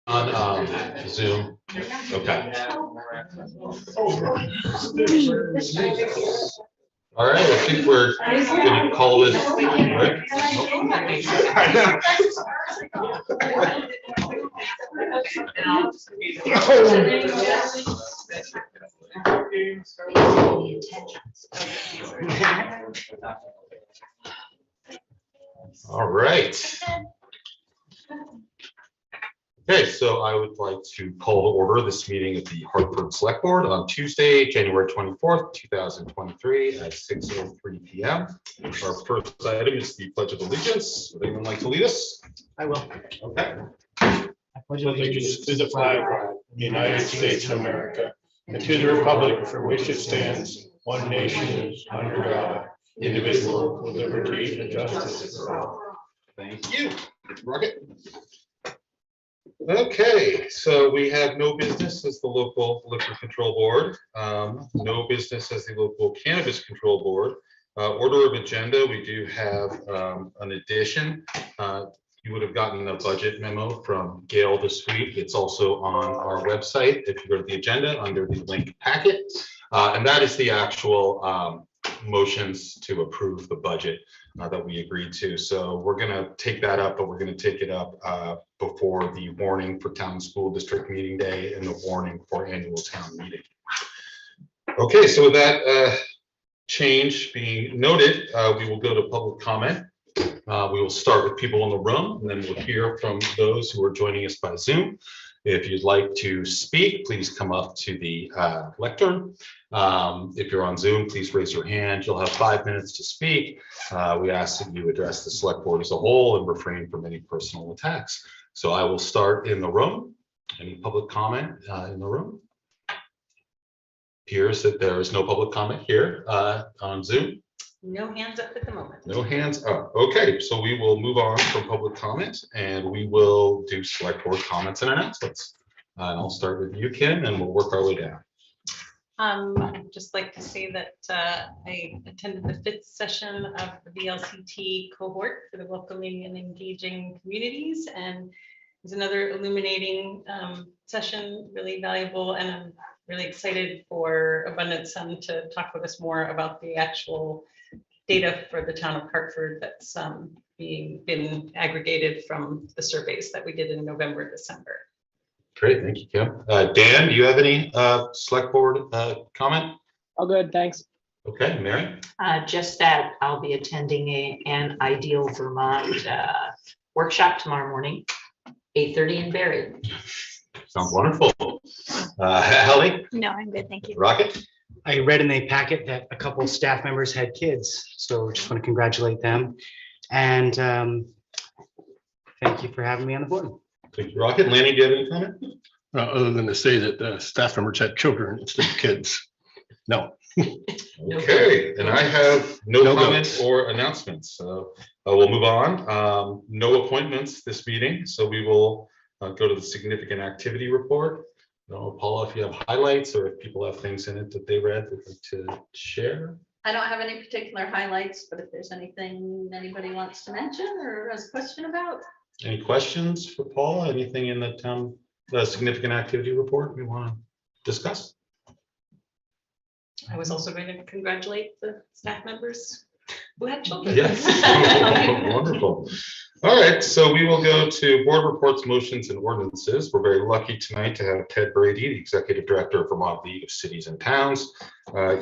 on Zoom. Okay. All right, I think we're going to call it. Right? All right. Okay, so I would like to call to order this meeting of the Hartford Selectboard on Tuesday, January 24th, 2023 at 6:03 p.m. Our first item is the Pledge of Allegiance. Would anyone like to lead us? I will. Okay. I pledge allegiance to the flag of the United States of America and to the republic for which it stands, one nation, under God, indivisible, with liberty and justice for all. Thank you. Rocket. Okay, so we have no business as the local liquor control board, no business as the local cannabis control board. Order of agenda, we do have an addition. You would have gotten a budget memo from Gail this week. It's also on our website if you go to the agenda under the link packet. And that is the actual motions to approve the budget that we agreed to. So we're going to take that up, but we're going to take it up before the warning for town school district meeting day and the warning for annual town meeting. Okay, so with that change being noted, we will go to public comment. We will start with people in the room, and then we'll hear from those who are joining us by Zoom. If you'd like to speak, please come up to the lectern. If you're on Zoom, please raise your hand. You'll have 5 minutes to speak. We ask that you address the select board as a whole and refrain from any personal attacks. So I will start in the room. Any public comment in the room? Appears that there is no public comment here on Zoom. No hands up at the moment. No hands up. Okay, so we will move on from public comment and we will do select board comments and announcements. And I'll start with you, Kim, and we'll work our way down. I'd just like to say that I attended the 5th session of the VLCT cohort for the welcoming and engaging communities, and it was another illuminating session, really valuable, and I'm really excited for Abundant Sun to talk with us more about the actual data for the town of Hartford that's been aggregated from the surveys that we did in November, December. Great, thank you, Kim. Dan, do you have any select board comment? All good, thanks. Okay, Mary? Just that I'll be attending an Ideal Vermont workshop tomorrow morning, 8:30 in Barry. Sounds wonderful. Hallie? No, I'm good, thank you. Rocket? I read in the packet that a couple of staff members had kids, so just want to congratulate them. And thank you for having me on the board. Thank you, Rocket. Lanny, do you have any comment? Other than to say that staff members had children instead of kids. No. Okay, and I have no No comments votes. or announcements. So we'll move on. No appointments this meeting, so we will go to the significant activity report. Paula, if you have highlights or if people have things in it that they read they'd like to share. I don't have any particular highlights, but if there's anything anybody wants to mention or has a question about. Any questions for Paula? Anything in the town significant activity report we want to discuss? I was also going to congratulate the staff members who had children. Yes, wonderful. All right, so we will go to board reports, motions, and ordinances. We're very lucky tonight to have Ted Brady, the Executive Director of Vermont League of Cities and Towns,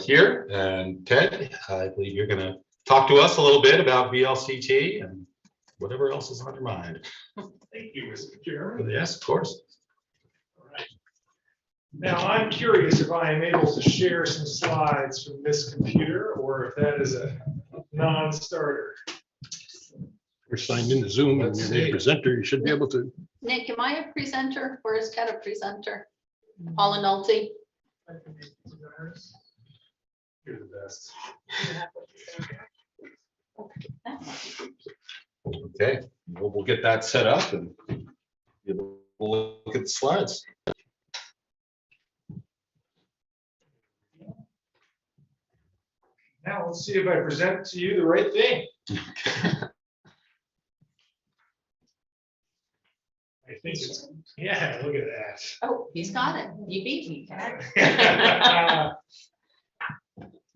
here. And Ted, I believe you're going to talk to us a little bit about VLCT and whatever else is on your mind. Thank you, Mr. Chairman. Yes, of course. All right. Now, I'm curious if I am able to share some slides from this computer or if that is a non-starter. You're signed into Zoom and you're the presenter, you should be able to. Nick, am I a presenter or is Ted a presenter? Paula Nolte. You're the best. Okay, we'll get that set up and we'll look at the slides. Now, let's see if I present to you the right thing. I think it's Yeah, look at Oh, he's got it. You beat me, Kat. that.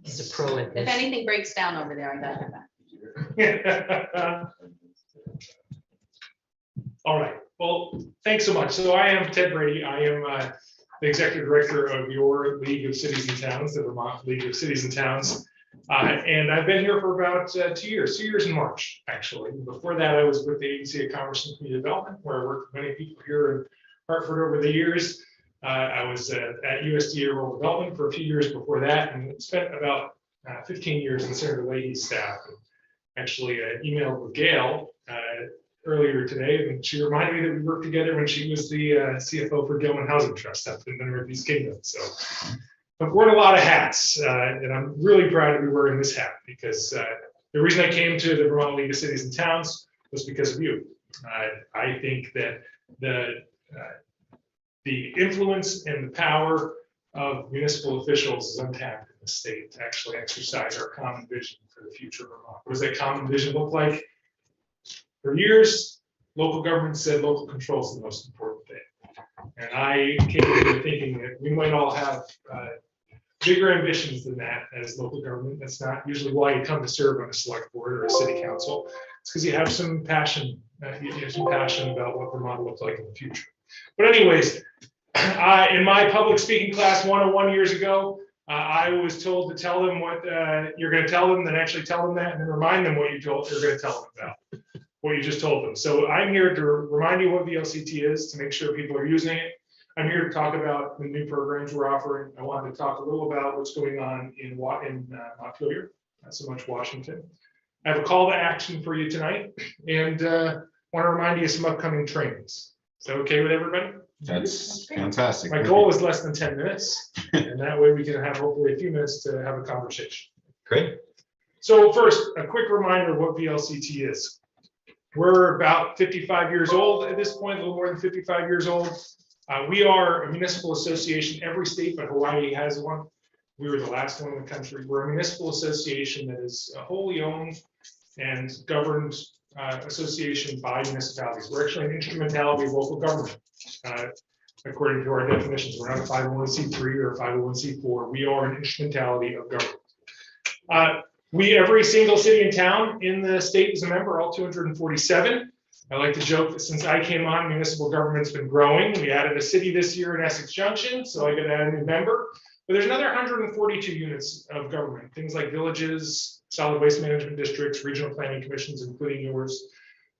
He's a pro at If this. anything breaks down over there, I got your back. All right, well, thanks so much. So I am Ted Brady. I am the executive director of your League of Cities and Towns, the Vermont League of Cities and Towns. And I've been here for about 2 years in March, actually. Before that, I was with the Agency of Commerce and Community Development, where I worked with many people here in Hartford over the years. I was at USDA Rural Development for a few years before that, and spent about 15 years in Senator Leahy's staff. Actually, emailed with Gail earlier today, and she reminded me that we worked together when she was the CFO for Gilman Housing Trust up in the Northeast Kingdom. So I've worn a lot of hats, and I'm really proud to be wearing this hat because the reason I came to the Vermont League of Cities and Towns was because of you. I think that the influence and the power of municipal officials is untapped in the state to actually exercise our common vision for the future of Vermont. What does that common vision look like? For years, local government said local control is the most important thing. And I came into thinking that we might all have bigger ambitions than that as local government. That's not usually why you come to serve on a select board or a city council. It's because you have some passion, you have some passion about what Vermont looks like in the future. But anyways, in my public speaking class 101 years ago, I was told to tell them what you're going to tell them, then actually tell them that, and then remind them what you're going to tell them about. What you just told them. So I'm here to remind you what VLCT is, to make sure people are using it. I'm here to talk about the new programs we're offering. I wanted to talk a little about what's going on in Montpelier, not so much Washington. I have a call to action for you tonight, and want to remind you of some upcoming trainings. Is that okay with everybody? That's fantastic. My goal is less than 10 minutes, and that way we can have hopefully a few minutes to have a conversation. Great. So first, a quick reminder of what VLCT is. We're about 55 years old at this point, a little more than 55 years old. We are a municipal association. Every state but Hawaii has one. We were the last one in the country. We're a municipal association that is a wholly owned and governed association by municipalities. We're actually an instrumentality of local government. According to our definitions, we're not a 501c3 or a 501c4. We are an instrumentality of government. Every single city and town in the state is a member, all 247. I like to joke that since I came on, municipal government's been growing. We added a city this year in Essex Junction, so I got to add a new member. But there's another 142 units of government, things like villages, solid waste management districts, regional planning commissions, including yours,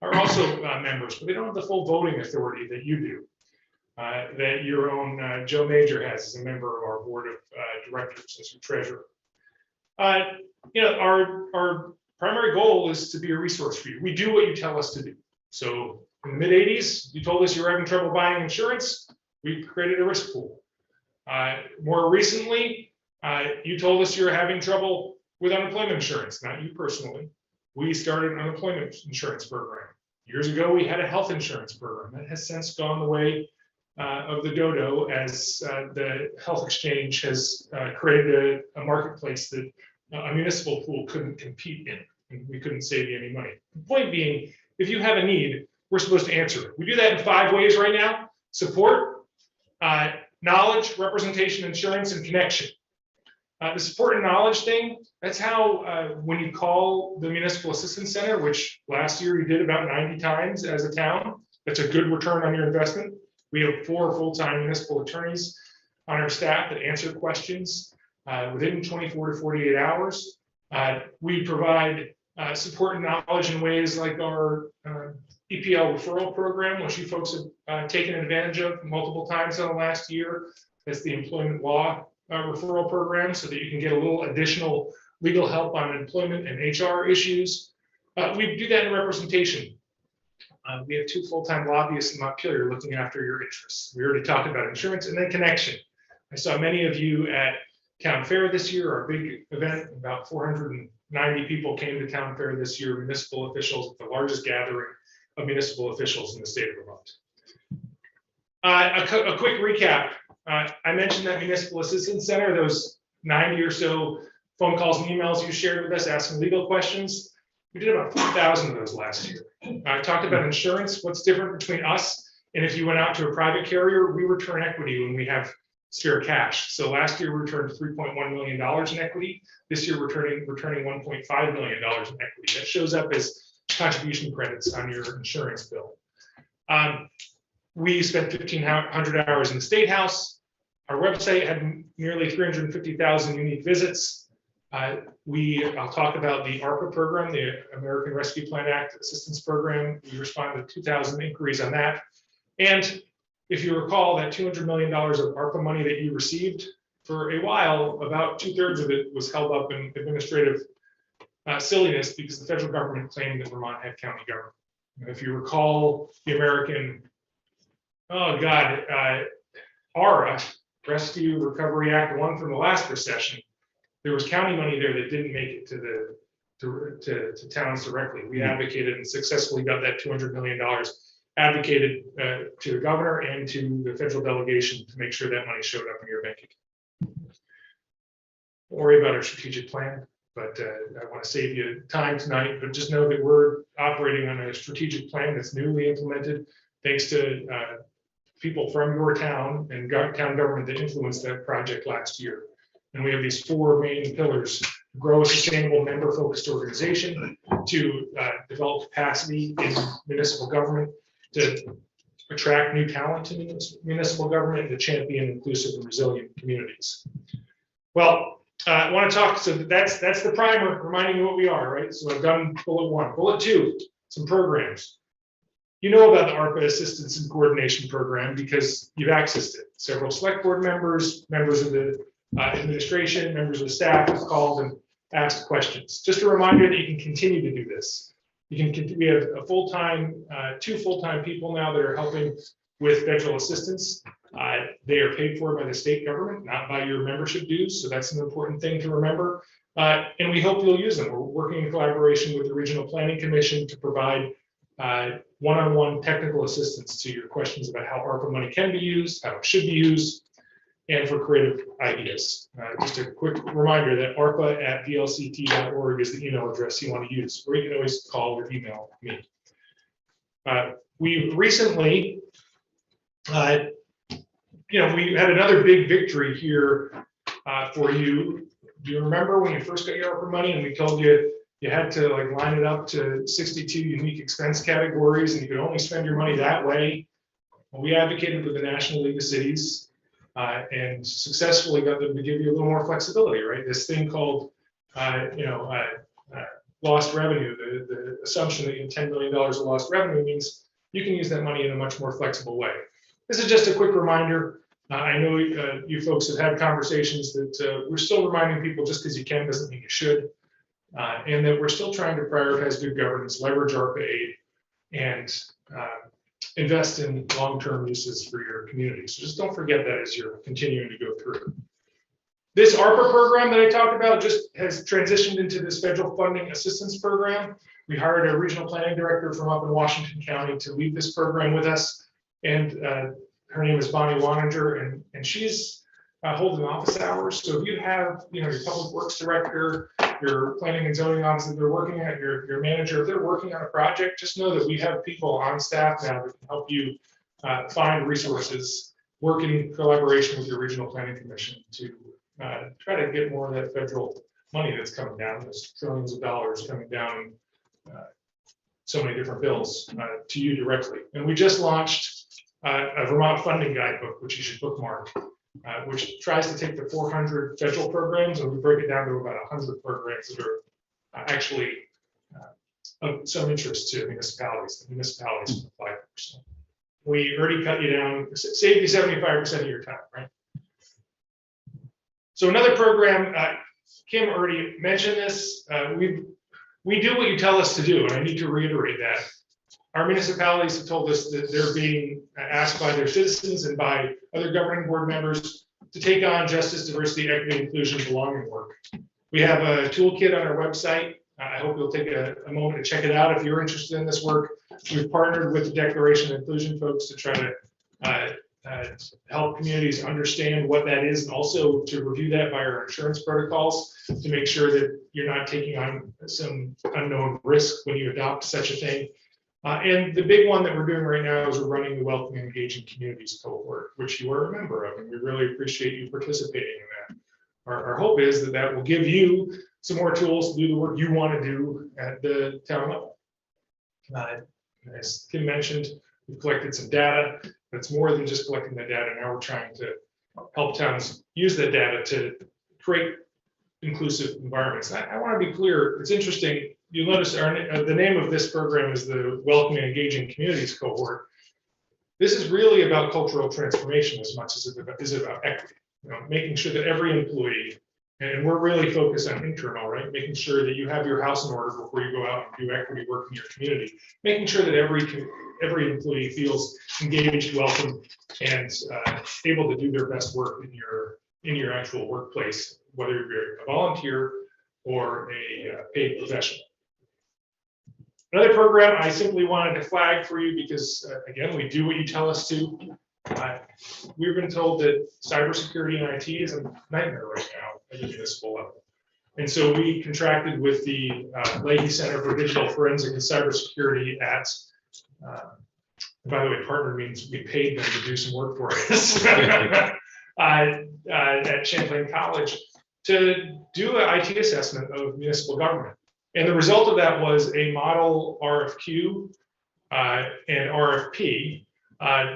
are also members, but they don't have the full voting authority that you do, that your own Joe Major has as a member of our board of directors, as your treasurer. Our primary goal is to be a resource for you. We do what you tell us to do. So in the mid-'80s, you told us you were having trouble buying insurance. We created a risk pool. More recently, you told us you're having trouble with unemployment insurance, not you personally. We started an unemployment insurance program. Years ago, we had a health insurance program that has since gone the way of the dodo as the health exchange has created a marketplace that a municipal pool couldn't compete in, and we couldn't save you any money. The point being, if you have a need, we're supposed to answer it. We do that in 5 ways right now: support, knowledge, representation, insurance, and connection. The support and knowledge thing, that's how when you call the Municipal Assistance Center, which last year you did about 90 times as a town, that's a good return on your investment. We have 4 full-time municipal attorneys on our staff that answer questions within 24 to 48 hours. We provide support and knowledge in ways like our EPL referral program, which you folks have taken advantage of multiple times in the last year. That's the employment law referral program, so that you can get a little additional legal help on employment and HR issues. We do that in representation. We have 2 full-time lobbyists in Montpelier looking after your interests. We already talked about insurance, and then connection. I saw many of you at Town Fair this year, our big event. About 490 people came to Town Fair this year, municipal officials, the largest gathering of municipal officials in the state of Vermont. A quick recap. I mentioned that Municipal Assistance Center, those 90 or so phone calls and emails you shared with us asking legal questions. We did about 4,000 of those last year. I talked about insurance. What's different between us And if you went out to a private carrier, we return equity when we have spare cash. So last year we returned $3.1 million in equity. This year we're returning $1.5 million in equity. That shows up as contribution credits on your insurance bill. We spent 1,500 hours in the State House. Our website had nearly 350,000 unique visits. I'll talk about the ARPA program, the American Rescue Plan Act Assistance Program. We responded to 2,000 inquiries on that. And if you recall, that $200 million of ARPA money that you received, for a while, about 2/3 of it was held up in administrative silliness because the federal government claimed that Vermont had county government. And if you recall the American, ARA, Rescue Recovery Act 1 from the last recession, there was county money there that didn't make it to towns directly. We advocated and successfully got that $200 million advocated to the governor and to the federal delegation to make sure that money showed up in your bank account. Don't worry about our strategic plan, but I want to save you time tonight, but just know that we're operating on a strategic plan that's newly implemented thanks to people from your town and town government that influenced that project last year. And we have these 4 main pillars: grow a sustainable member-focused organization, to develop capacity in municipal government, to attract new talent to municipal government, and to champion inclusive and resilient communities. Well, I want to talk, so that's the primer, reminding you what we are, right? So I've done bullet 1. Bullet 2, some programs. You know about the ARPA Assistance and Coordination Program because you've accessed it. Several select board members, members of the administration, members of the staff have called and asked questions. Just a reminder that you can continue to do this. We have a full-time, 2 full-time people now that are helping with federal assistance. They are paid for by the state government, not by your membership dues. So that's an important thing to remember. And we hope you'll use them. We're working in collaboration with the Regional Planning Commission to provide one-on-one technical assistance to your questions about how ARPA money can be used, how it should be used, and for creative ideas. Just a quick reminder that arpa@vlct.org is the email address you want to use, or you can always call or email me. We recently, we had another big victory here for you. Do you remember when you first got your ARPA money and we told you you had to line it up to 62 unique expense categories and you could only spend your money that way? Well, we advocated with the National League of Cities and successfully got them to give you a little more flexibility, right? This thing called, lost revenue, the assumption that you have $10 million of lost revenue means you can use that money in a much more flexible way. This is just a quick reminder. I know you folks have had conversations that we're still reminding people just because you can doesn't mean you should. And that we're still trying to prioritize good governance, leverage ARPA aid, and invest in long-term uses for your community. So just don't forget that as you're continuing to go through. This ARPA program that I talked about just has transitioned into this federal funding assistance program. We hired a regional planning director from up in Washington County to lead this program with us. And her name is Bonnie Waninger, and she's holding office hours. So if you have, your public works director, your planning and zoning office that they're working at, your manager, if they're working on a project, just know that we have people on staff now that can help you find resources, work in collaboration with your regional planning commission to try to get more of that federal money that's coming down, those trillions of dollars coming down so many different bills to you directly. And we just launched a Vermont funding guidebook, which you should bookmark, which tries to take the 400 federal programs and we break it down to about 100 programs that are actually of some interest to municipalities. The municipalities can apply for. So we already cut you down, saved you 75% of your time, right? So another program, Kim already mentioned this. We do what you tell us to do, and I need to reiterate that. Our municipalities have told us that they're being asked by their citizens and by other governing board members to take on justice, diversity, equity, inclusion, belonging work. We have a toolkit on our website. I hope you'll take a moment to check it out if you're interested in this work. We've partnered with the Declaration of Inclusion folks to try to help communities understand what that is and also to review that by our insurance protocols to make sure that you're not taking on some unknown risk when you adopt such a thing. And the big one that we're doing right now is we're running the Welcoming and Engaging Communities cohort, which you are a member of, and we really appreciate you participating in that. Our hope is that that will give you some more tools to do the work you want to do at the town level. As Kim mentioned, we've collected some data, but it's more than just collecting the data. Now we're trying to help towns use that data to create inclusive environments. I want to be clear, it's interesting, you'll notice the name of this program is the Welcoming and Engaging Communities cohort. This is really about cultural transformation as much as it is about equity. Making sure that every employee, and we're really focused on internal, right? Making sure that you have your house in order before you go out and do equity work in your community. Making sure that every employee feels engaged, welcome, and able to do their best work in your actual workplace, whether you're a volunteer or a paid professional. Another program I simply wanted to flag for you because, again, we do what you tell us to. We've been told that cybersecurity and IT is a nightmare right now at the municipal level. And so we contracted with the Leahy Center for Digital Forensic and Cybersecurity at, by the way, partner means we paid them to do some work for us at Champlain College to do an IT assessment of municipal government. And the result of that was a model RFQ and RFP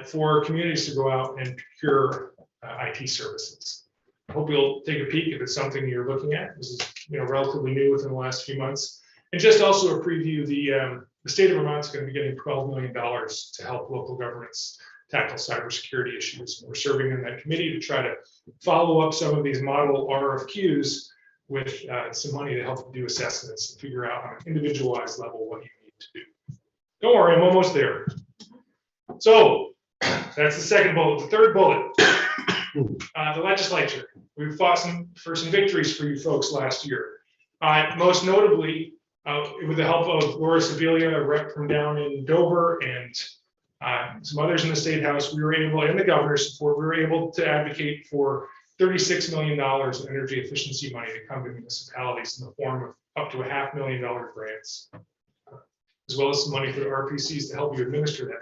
for communities to go out and procure IT services. I hope you'll take a peek if it's something you're looking at. This is relatively new within the last few months. And just also a preview, the state of Vermont is going to be getting $12 million to help local governments tackle cybersecurity issues. We're serving in that committee to try to follow up some of these model RFQs with some money to help do assessments and figure out on an individualized level what you need to do. Don't worry, I'm almost there. So that's the second bullet. The third bullet, the legislature. We fought for some victories for you folks last year. Most notably, with the help of Laura Sibilia, a rep from down in Dover, and some others in the State House, we were able, and the governor's support, we were able to advocate for $36 million in energy efficiency money to come to municipalities in the form of up to $500,000 grants, as well as some money for the RPCs to help you administer that.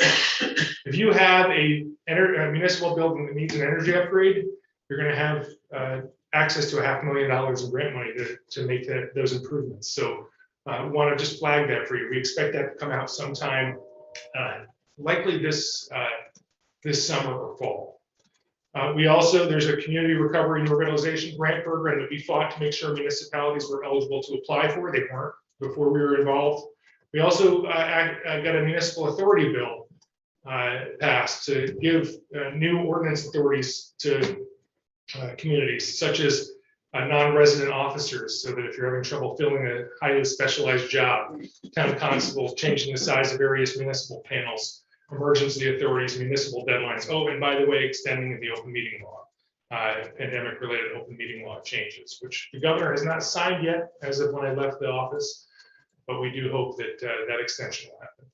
If you have a municipal building that needs an energy upgrade, you're going to have access to $500,000 in grant money to make those improvements. So I want to just flag that for you. We expect that to come out sometime, likely this summer or fall. There's a community recovery and organization grant program that we fought to make sure municipalities were eligible to apply for. They weren't before we were involved. We also got a municipal authority bill passed to give new ordinance authorities to communities, such as non-resident officers, so that if you're having trouble filling a highly specialized job, town constable, changing the size of various municipal panels, emergency authorities, municipal deadlines. Oh, and by the way, extending the open meeting law, pandemic-related open meeting law changes, which the governor has not signed yet as of when I left the office, but we do hope that that extension will happen.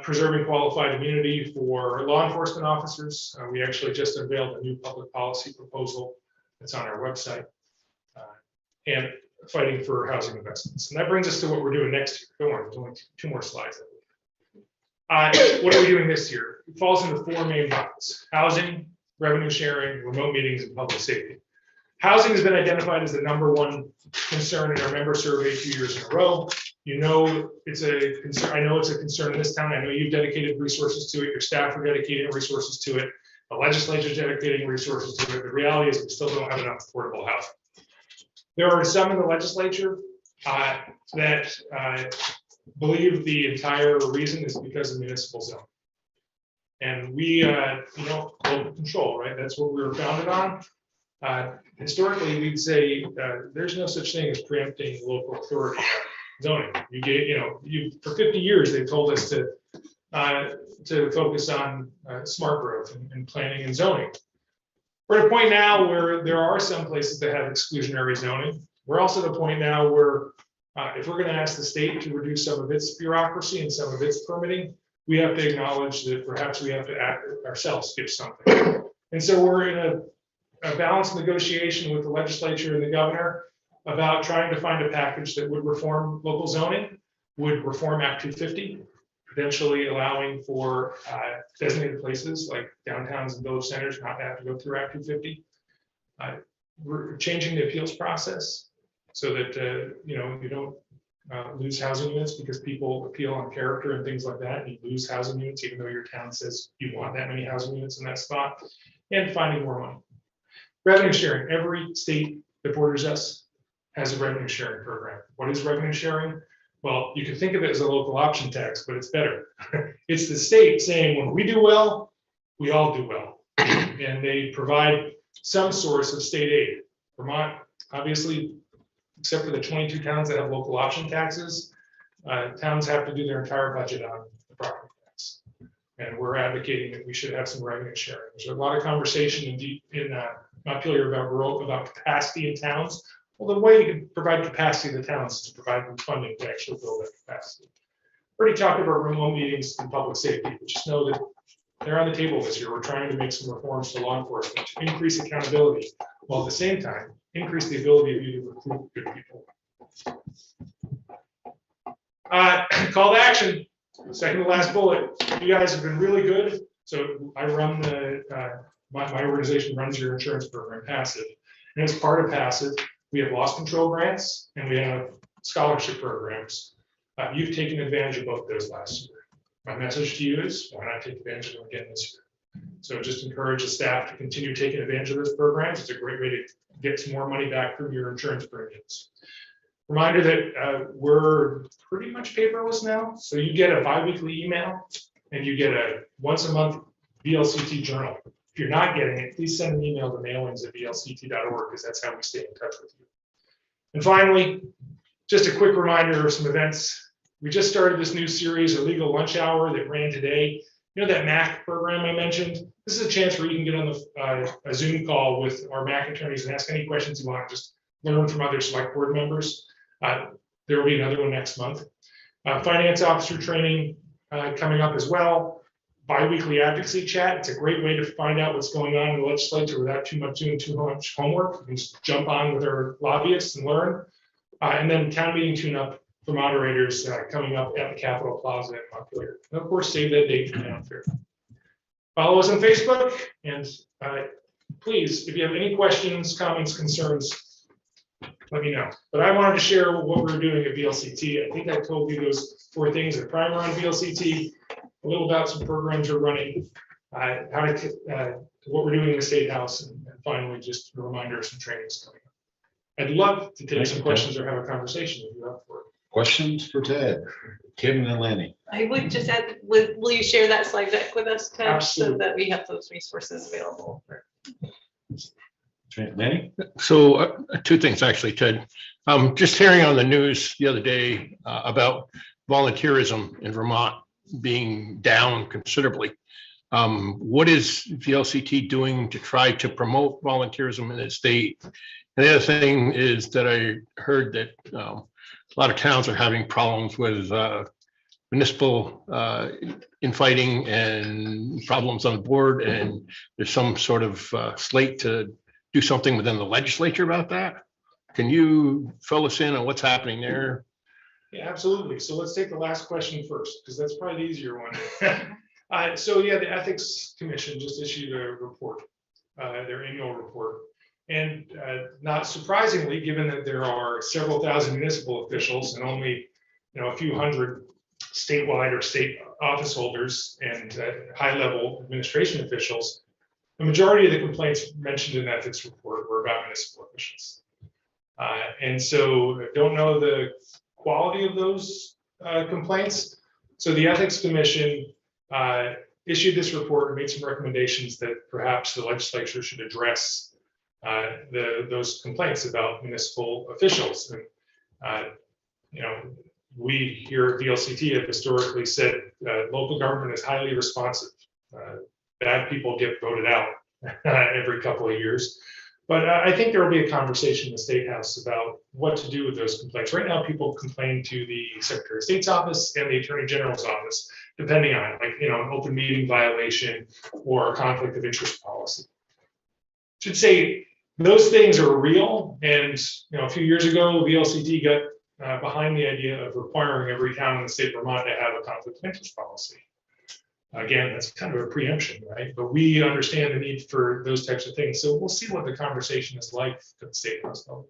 Preserving qualified immunity for law enforcement officers. We actually just unveiled a new public policy proposal that's on our website, and fighting for housing investments. And that brings us to what we're doing next year. Don't worry, there's only two more slides. What are we doing this year? It falls into four main buckets: housing, revenue sharing, remote meetings, and public safety. Housing has been identified as the #1 concern in our member survey 2 years in a row. It's a concern. I know it's a concern in this town. I know you've dedicated resources to it. Your staff are dedicating resources to it. The legislature is dedicating resources to it. The reality is we still don't have enough affordable housing. There are some in the legislature that believe the entire reason is because of municipal zone. And we, local control, right? That's what we were founded on. Historically, we'd say there's no such thing as preempting local authority zoning. For 50 years, they've told us to focus on smart growth and planning and zoning. We're at a point now where there are some places that have exclusionary zoning. We're also at a point now where if we're going to ask the state to reduce some of its bureaucracy and some of its permitting, we have to acknowledge that perhaps we have to act ourselves, give something. And so we're in a balanced negotiation with the legislature and the governor about trying to find a package that would reform local zoning, would reform Act 250, potentially allowing for designated places like downtowns and village centers not to have to go through Act 250. We're changing the appeals process so that you don't lose housing units because people appeal on character and things like that. And you lose housing units even though your town says you want that many housing units in that spot, and finding more money. Revenue sharing. Every state that borders us has a revenue sharing program. What is revenue sharing? Well, you can think of it as a local option tax, but it's better. It's the state saying when we do well, we all do well. And they provide some source of state aid. Vermont, obviously, except for the 22 towns that have local option taxes, towns have to do their entire budget on the property tax. And we're advocating that we should have some revenue sharing. There's a lot of conversation in Montpelier about capacity in towns. Well, the way you can provide capacity in the towns is to provide them funding to actually build that capacity. Already talked about remote meetings and public safety, but just know that they're on the table this year. We're trying to make some reforms to law enforcement to increase accountability, while at the same time, increase the ability of you to recruit good people. Call to action, second to last bullet. You guys have been really good. So I run my organization runs your insurance program, Passive. And as part of Passive, we have loss control grants and we have scholarship programs. You've taken advantage of both those last year. My message to you is why not take advantage of them again this year? So just encourage the staff to continue taking advantage of those programs. It's a great way to get some more money back from your insurance premiums. Reminder that we're pretty much paperless now. So you get a bi-weekly email and you get a once a month VLCT journal. If you're not getting it, please send an email to mailings@vlct.org because that's how we stay in touch with you. And finally, just a quick reminder of some events. We just started this new series, a legal lunch hour that ran today. You know that MAC program I mentioned? This is a chance where you can get on a Zoom call with our MAC attorneys and ask any questions you want, just learn from other select board members. There will be another one next month. Finance officer training coming up as well. Bi-weekly advocacy chat. It's a great way to find out what's going on in the legislature without doing too much homework. You can just jump on with our lobbyists and learn. And then town meeting tune-up for moderators coming up at the Capitol Plaza in Montpelier. And of course, save that date for town fair. Follow us on Facebook, and please, if you have any questions, comments, concerns, let me know. But I wanted to share what we're doing at VLCT. I think I told you those 4 things: a primer on VLCT, a little about some programs we're running, what we're doing in the State House, and finally, just a reminder of some trainings coming up. I'd love to take some questions or have a conversation if you're up for it. Questions for Ted, Kim and Lenny? I would just add, will you share that slide deck with us, Ted? Absolutely. So that we have those resources available. Lenny? So 2 things actually, Ted. Just hearing on the news the other day about volunteerism in Vermont being down considerably. What is VLCT doing to try to promote volunteerism in the state? And the other thing is that I heard that a lot of towns are having problems with municipal infighting and problems on the board, and there's some sort of slate to do something within the legislature about that. Can you fill us in on what's happening there? Yeah, absolutely. So let's take the last question first, because that's probably the easier one. So yeah, the Ethics Commission just issued a report, their annual report. And not surprisingly, given that there are several thousand municipal officials and only a few hundred statewide or state office holders and high-level administration officials, the majority of the complaints mentioned in the ethics report were about municipal officials. And so I don't know the quality of those complaints. So the Ethics Commission issued this report and made some recommendations that perhaps the legislature should address those complaints about municipal officials. And we here at VLCT have historically said local government is highly responsive. Bad people get voted out every couple of years. But I think there will be a conversation in the State House about what to do with those complaints. Right now, people complain to the Secretary of State's office and the Attorney General's office, depending on it, like an open meeting violation or a conflict of interest policy. Should say those things are real. And a few years ago, VLCT got behind the idea of requiring every town in the state of Vermont to have a conflict of interest policy. Again, that's kind of a preemption, right? But we understand the need for those types of things. So we'll see what the conversation is like at the state level.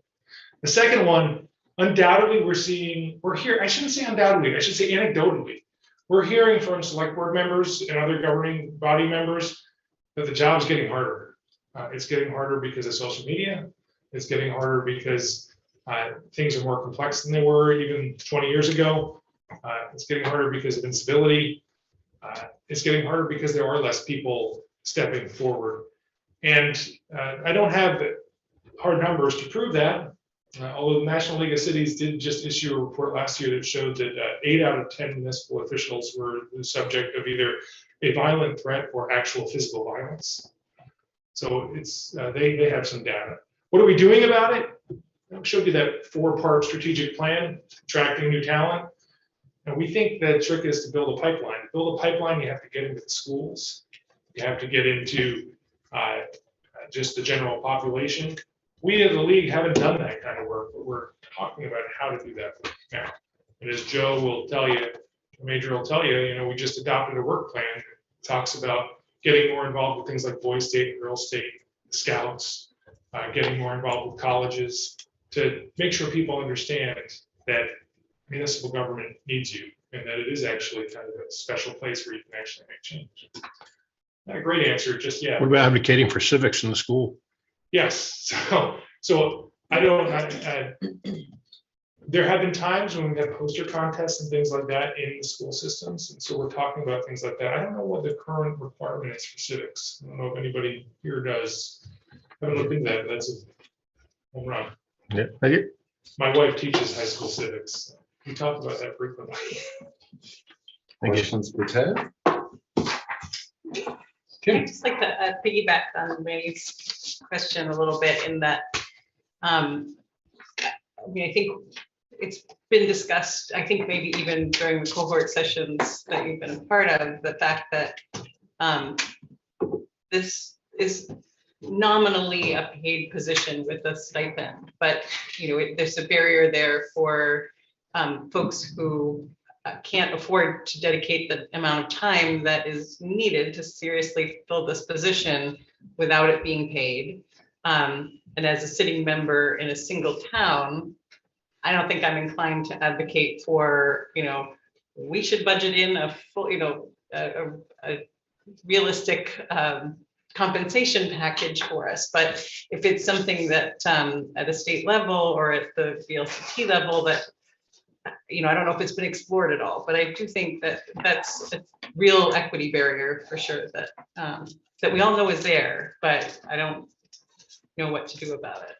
The second one, undoubtedly, we're here. I shouldn't say undoubtedly, I should say anecdotally. We're hearing from select board members and other governing body members that the job's getting harder. It's getting harder because of social media. It's getting harder because things are more complex than they were even 20 years ago. It's getting harder because of instability. It's getting harder because there are less people stepping forward. And I don't have hard numbers to prove that, although the National League of Cities did just issue a report last year that showed that 8 out of 10 municipal officials were the subject of either a violent threat or actual physical violence. So it's they have some data. What are we doing about it? I showed you that 4-part strategic plan, attracting new talent. And we think the trick is to build a pipeline. To build a pipeline, you have to get into the schools. You have to get into just the general population. We as a league haven't done that kind of work, but we're talking about how to do that now. And as Joe will tell you, Major will tell you, we just adopted a work plan that talks about getting more involved with things like Boys State and Girls State, Scouts, getting more involved with colleges to make sure people understand that municipal government needs you and that it is actually kind of a special place where you can actually make change. Not a great answer just yet. What about advocating for civics in the school? Yes. So I don't, there have been times when we have poster contests and things like that in the school systems. And so we're talking about things like that. I don't know what the current requirement is for civics. I don't know if anybody here does. I haven't looked into that, but that's a home run. Yeah, thank you. My wife teaches high school civics. We talk about that frequently. Questions for Ted? I'd just like to piggyback on Randy's question a little bit in that, I think it's been discussed, I think maybe even during the cohort sessions that you've been a part of, the fact that this is nominally a paid position with a stipend, but there's a barrier there for folks who can't afford to dedicate the amount of time that is needed to seriously fill this position without it being paid. And as a sitting member in a single town, I don't think I'm inclined to advocate for, we should budget in a full, a realistic compensation package for us. But if it's something that at a state level or at the VLCT level that, I don't know if it's been explored at all, but I do think that that's a real equity barrier for sure that that we all know is there, but I don't know what to do about it.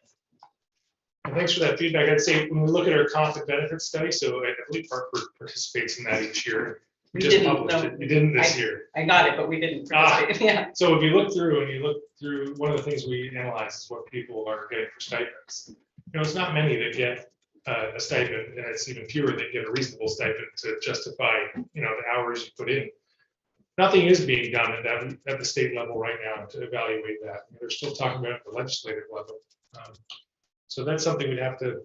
And thanks for that feedback. I'd say when we look at our conflict benefits study, so I believe Hartford participates in that each year. We just published it. We didn't this year. I got it, but we didn't participate. Yeah. So if you look through, one of the things we analyze is what people are getting for stipends. It's not many that get a stipend, and it's even fewer that get a reasonable stipend to justify, the hours you put in. Nothing is being done at the state level right now to evaluate that. They're still talking about it at the legislative level. So that's something we'd have to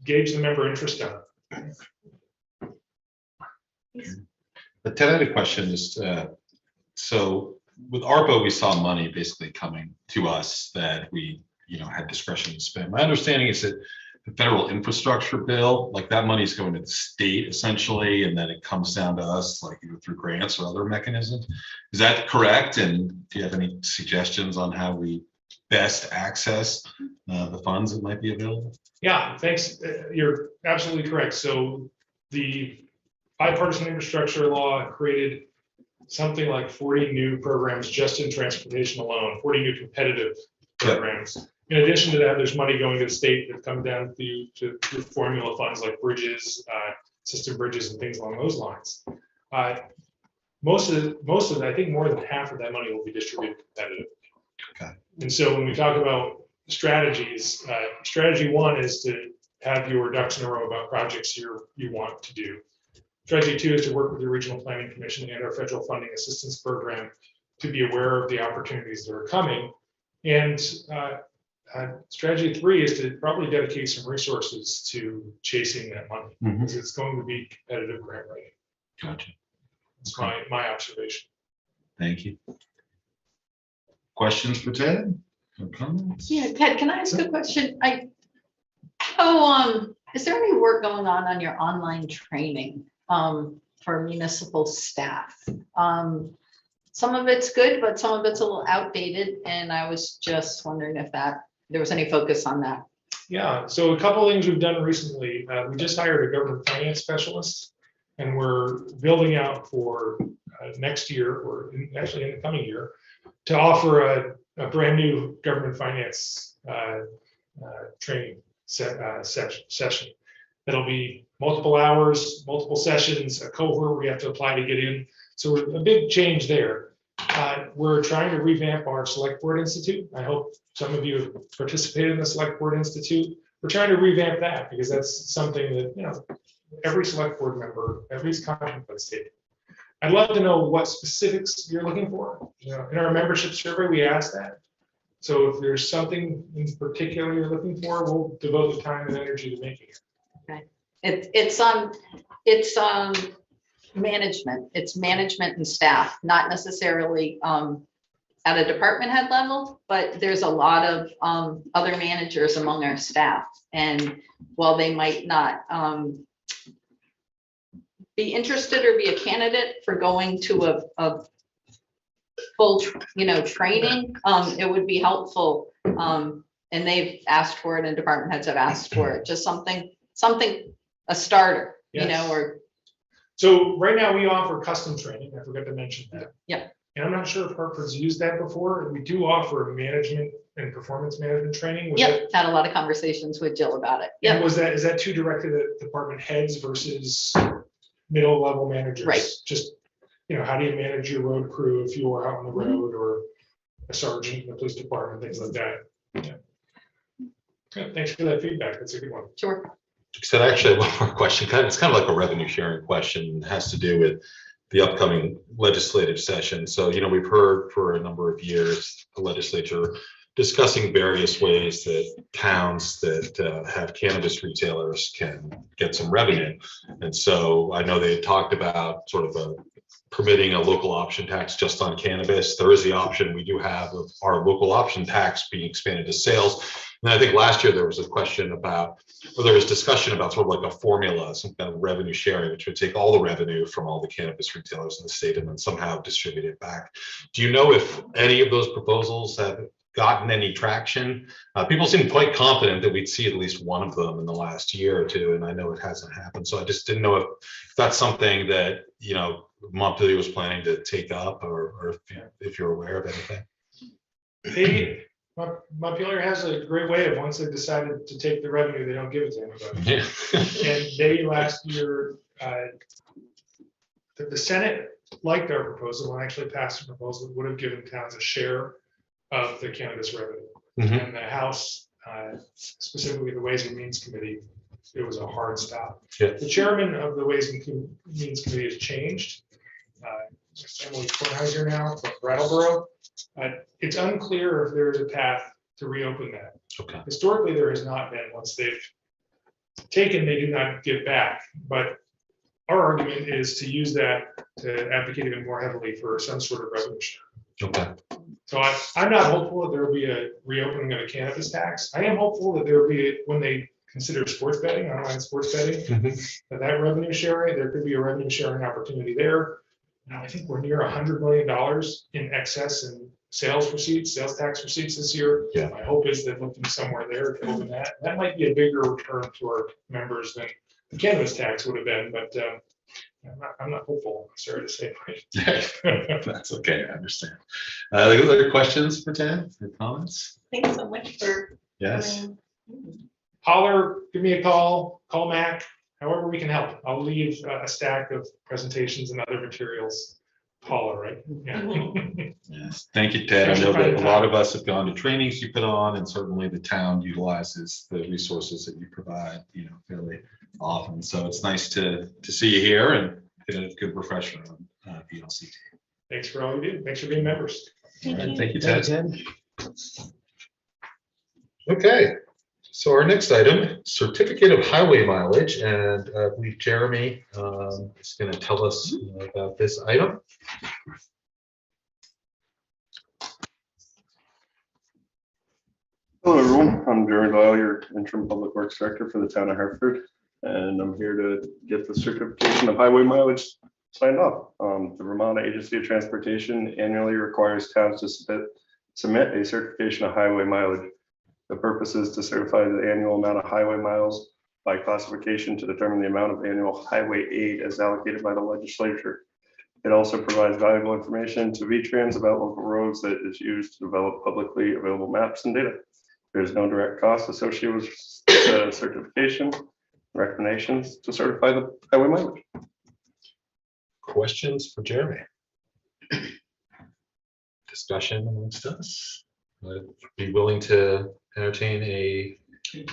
gauge the member interest on. But Ted, I had a question. Just so with ARPA, we saw money basically coming to us that we, had discretion to spend. My understanding is that the federal infrastructure bill, like that money is going to the state essentially, and then it comes down to us, like either through grants or other mechanisms. Is that correct? And do you have any suggestions on how we best access the funds that might be available? Yeah, thanks. You're absolutely correct. So the bipartisan infrastructure law created something like 40 new programs just in transportation alone, 40 new competitive programs. In addition to that, there's money going to the state that comes down to formula funds like bridges, system bridges, and things along those lines. Most of it, I think more than half of that money will be distributed competitively. Okay. And so when we talk about strategies, strategy one is to have your ducks in a row about projects you want to do. Strategy two is to work with the Regional Planning Commission and our federal funding assistance program to be aware of the opportunities that are coming. And Strategy 3 is to probably dedicate some resources to chasing that money, Mhm. because it's going to be competitive grant writing. Gotcha. It's my observation. Thank you. Questions for Ted? Or comments? Yeah, Ted, can I ask a question? Is there any work going on your online training for municipal staff? Some of it's good, but some of it's a little outdated, and I was just wondering if there was any focus on that. Yeah, so a couple of things we've done recently. We just hired a government finance specialist, and we're building out for next year, or actually in the coming year, to offer a brand new government finance training session. That'll be multiple hours, multiple sessions, a cohort we have to apply to get in. So a big change there. We're trying to revamp our Select Board Institute. I hope some of you have participated in the Select Board Institute. We're trying to revamp that because that's something that, every Select Board member at least contemplates taking. I'd love to know what specifics you're looking for. In our membership survey, we asked that. So if there's something in particular you're looking for, we'll devote the time and energy to making it. Okay. It's management. It's management and staff, not necessarily at a department head level, but there's a lot of other managers among our staff. And while they might not be interested or be a candidate for going to a full, training, it would be helpful. And they've asked for it, and department heads have asked for it. Just something, a starter, Yes. or. So right now we offer custom training. I forgot to mention that. Yep. And I'm not sure if Hartford's used that before. We do offer management and performance management training. Was Yep, had a lot of conversations with Jill about it. that- Yep, Is that too directed at department heads versus middle level managers? Right. Just, how do you manage your road crew if you are out on the road, or a sergeant in the police department, things like that. Yeah. Good, thanks for that feedback. That's a good one. sure. So actually, one more question. It's kind of like a revenue sharing question. It has to do with the upcoming legislative session. So, we've heard for a number of years, the legislature discussing various ways that towns that have cannabis retailers can get some revenue. And so I know they talked about sort of permitting a local option tax just on cannabis. There is the option we do have of our local option tax being expanded to sales. And I think last year there was a question about, or there was discussion about sort of like a formula, some kind of revenue sharing, which would take all the revenue from all the cannabis retailers in the state and then somehow distribute it back. Do you know if any of those proposals have gotten any traction? People seem quite confident that we'd see at least one of them in the last year or two, and I know it hasn't happened. So I just didn't know if that's something that, Montpelier was planning to take up, or if you're aware of anything. Montpelier has a great way of, once they've decided to take the revenue, they don't give it to anybody. Yeah. And they last year, the Senate liked our proposal and actually passed a proposal that would have given towns a share of the cannabis revenue. Mhm. And the House, specifically the Ways and Means Committee, it was a hard stop. Yeah. The chairman of the Ways and Means Committee has changed. Emily Kornheiser now from Brattleboro. It's unclear if there is a path to reopen that. Okay. Historically, there has not been. Once they've taken, they do not give back. But our argument is to use that to advocate even more heavily for some sort of revenue share. Okay. So I'm not hopeful that there will be a reopening of a cannabis tax. I am hopeful that there will be, when they consider sports betting, online sports betting, that revenue sharing, there could be a revenue sharing opportunity there. Now, I think we're near $100 million in excess in sales tax receipts this year. Yeah. My hope is that looking somewhere there to open that. That might be a bigger return to our members than the cannabis tax would have been, but I'm not hopeful. I'm sorry to say. That's okay, I understand. Other questions for Ted, or comments? Thanks so much for Yes. coming. Holler, give me a call, call Mac, however we can help. I'll leave a stack of presentations and other materials. Holler, right? Yeah. Yes, thank you, Ted. I know that a lot of us have gone to trainings you put on, and certainly the town utilizes the resources that you provide, fairly often. So it's nice to see you here and get a good refresher on VLCT. Thanks for all you do. Thanks for being members. All right, thank you, Ted. Okay, so our next item, certificate of highway mileage, and I believe Jeremy is going to tell us about this item. Hello, everyone. I'm Jeremy Doyle, your interim public works director for the town of Hartford, and I'm here to get the certification of highway mileage signed off. The Vermont Agency of Transportation annually requires towns to submit a certification of highway mileage. The purpose is to certify the annual amount of highway miles by classification to determine the amount of annual highway aid as allocated by the legislature. It also provides valuable information to V-Trans about local roads that is used to develop publicly available maps and data. There's no direct cost associated with the certification. Recommendations to certify the highway mileage. Questions for Jeremy? Discussion amongst us? I'd be willing to entertain a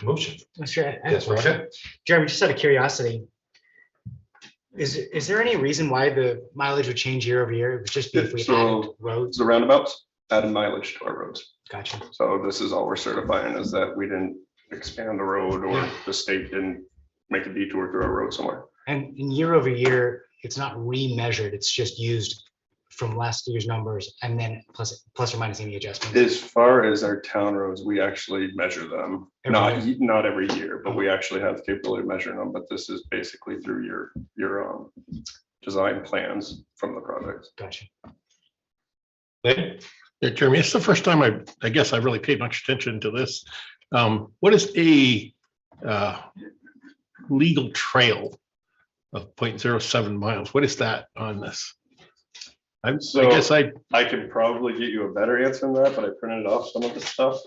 motion. Sure. Yes, Roger? Jeremy, just out of curiosity, is there any reason why the mileage would change year over year? It would just be if we So, added roads? The roundabouts added mileage to our roads. Gotcha. So this is all we're certifying is that we didn't expand the road or the state didn't make a detour through our road somewhere. And in year over year, it's not remeasured. It's just used from last year's numbers and then plus or minus any adjustments. As far as our town roads, we actually measure them, not every year, but we actually have the capability of measuring them. But this is basically through your design plans from the project. Gotcha. Yeah, Jeremy, it's the first time I guess I really paid much attention to this. What is a legal trail of 0.07 miles? What is that on this? I guess I could probably get you a better answer than that, but I printed off some of the stuff.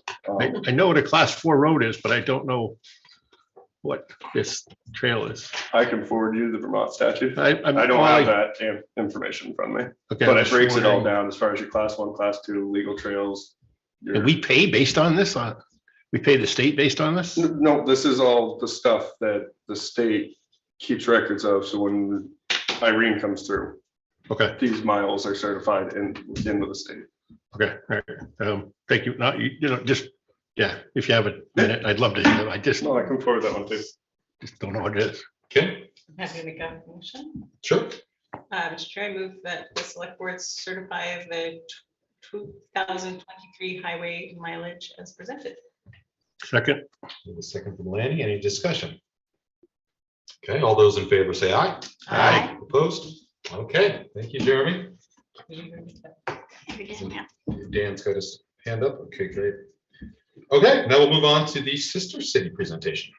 I know what a class 4 road is, but I don't know what this trail is. I can forward you the Vermont statute. I don't have that information from me, Okay, but it breaks it all down as far as your class 1, class 2 legal trails. And we pay based on this? We pay the state based on this? No, this is all the stuff that the state keeps records of. So when Irene comes through, Okay, these miles are certified into the state. okay, all right. Thank you. Not, just, yeah, if you have a minute, I'd love to hear it. I just No, I can forward that one too. don't know what it is. Okay, I'm happy to make a motion. sure. Mr. Chair, I move that the select board certify the 2023 highway mileage as presented. Second, A second from Lanny. Any discussion? Okay, all those in favor say aye. Aye. Opposed? Okay, thank you, Jeremy. Dan's got his hand up. Okay, great. Okay, now we'll move on to the sister city presentation.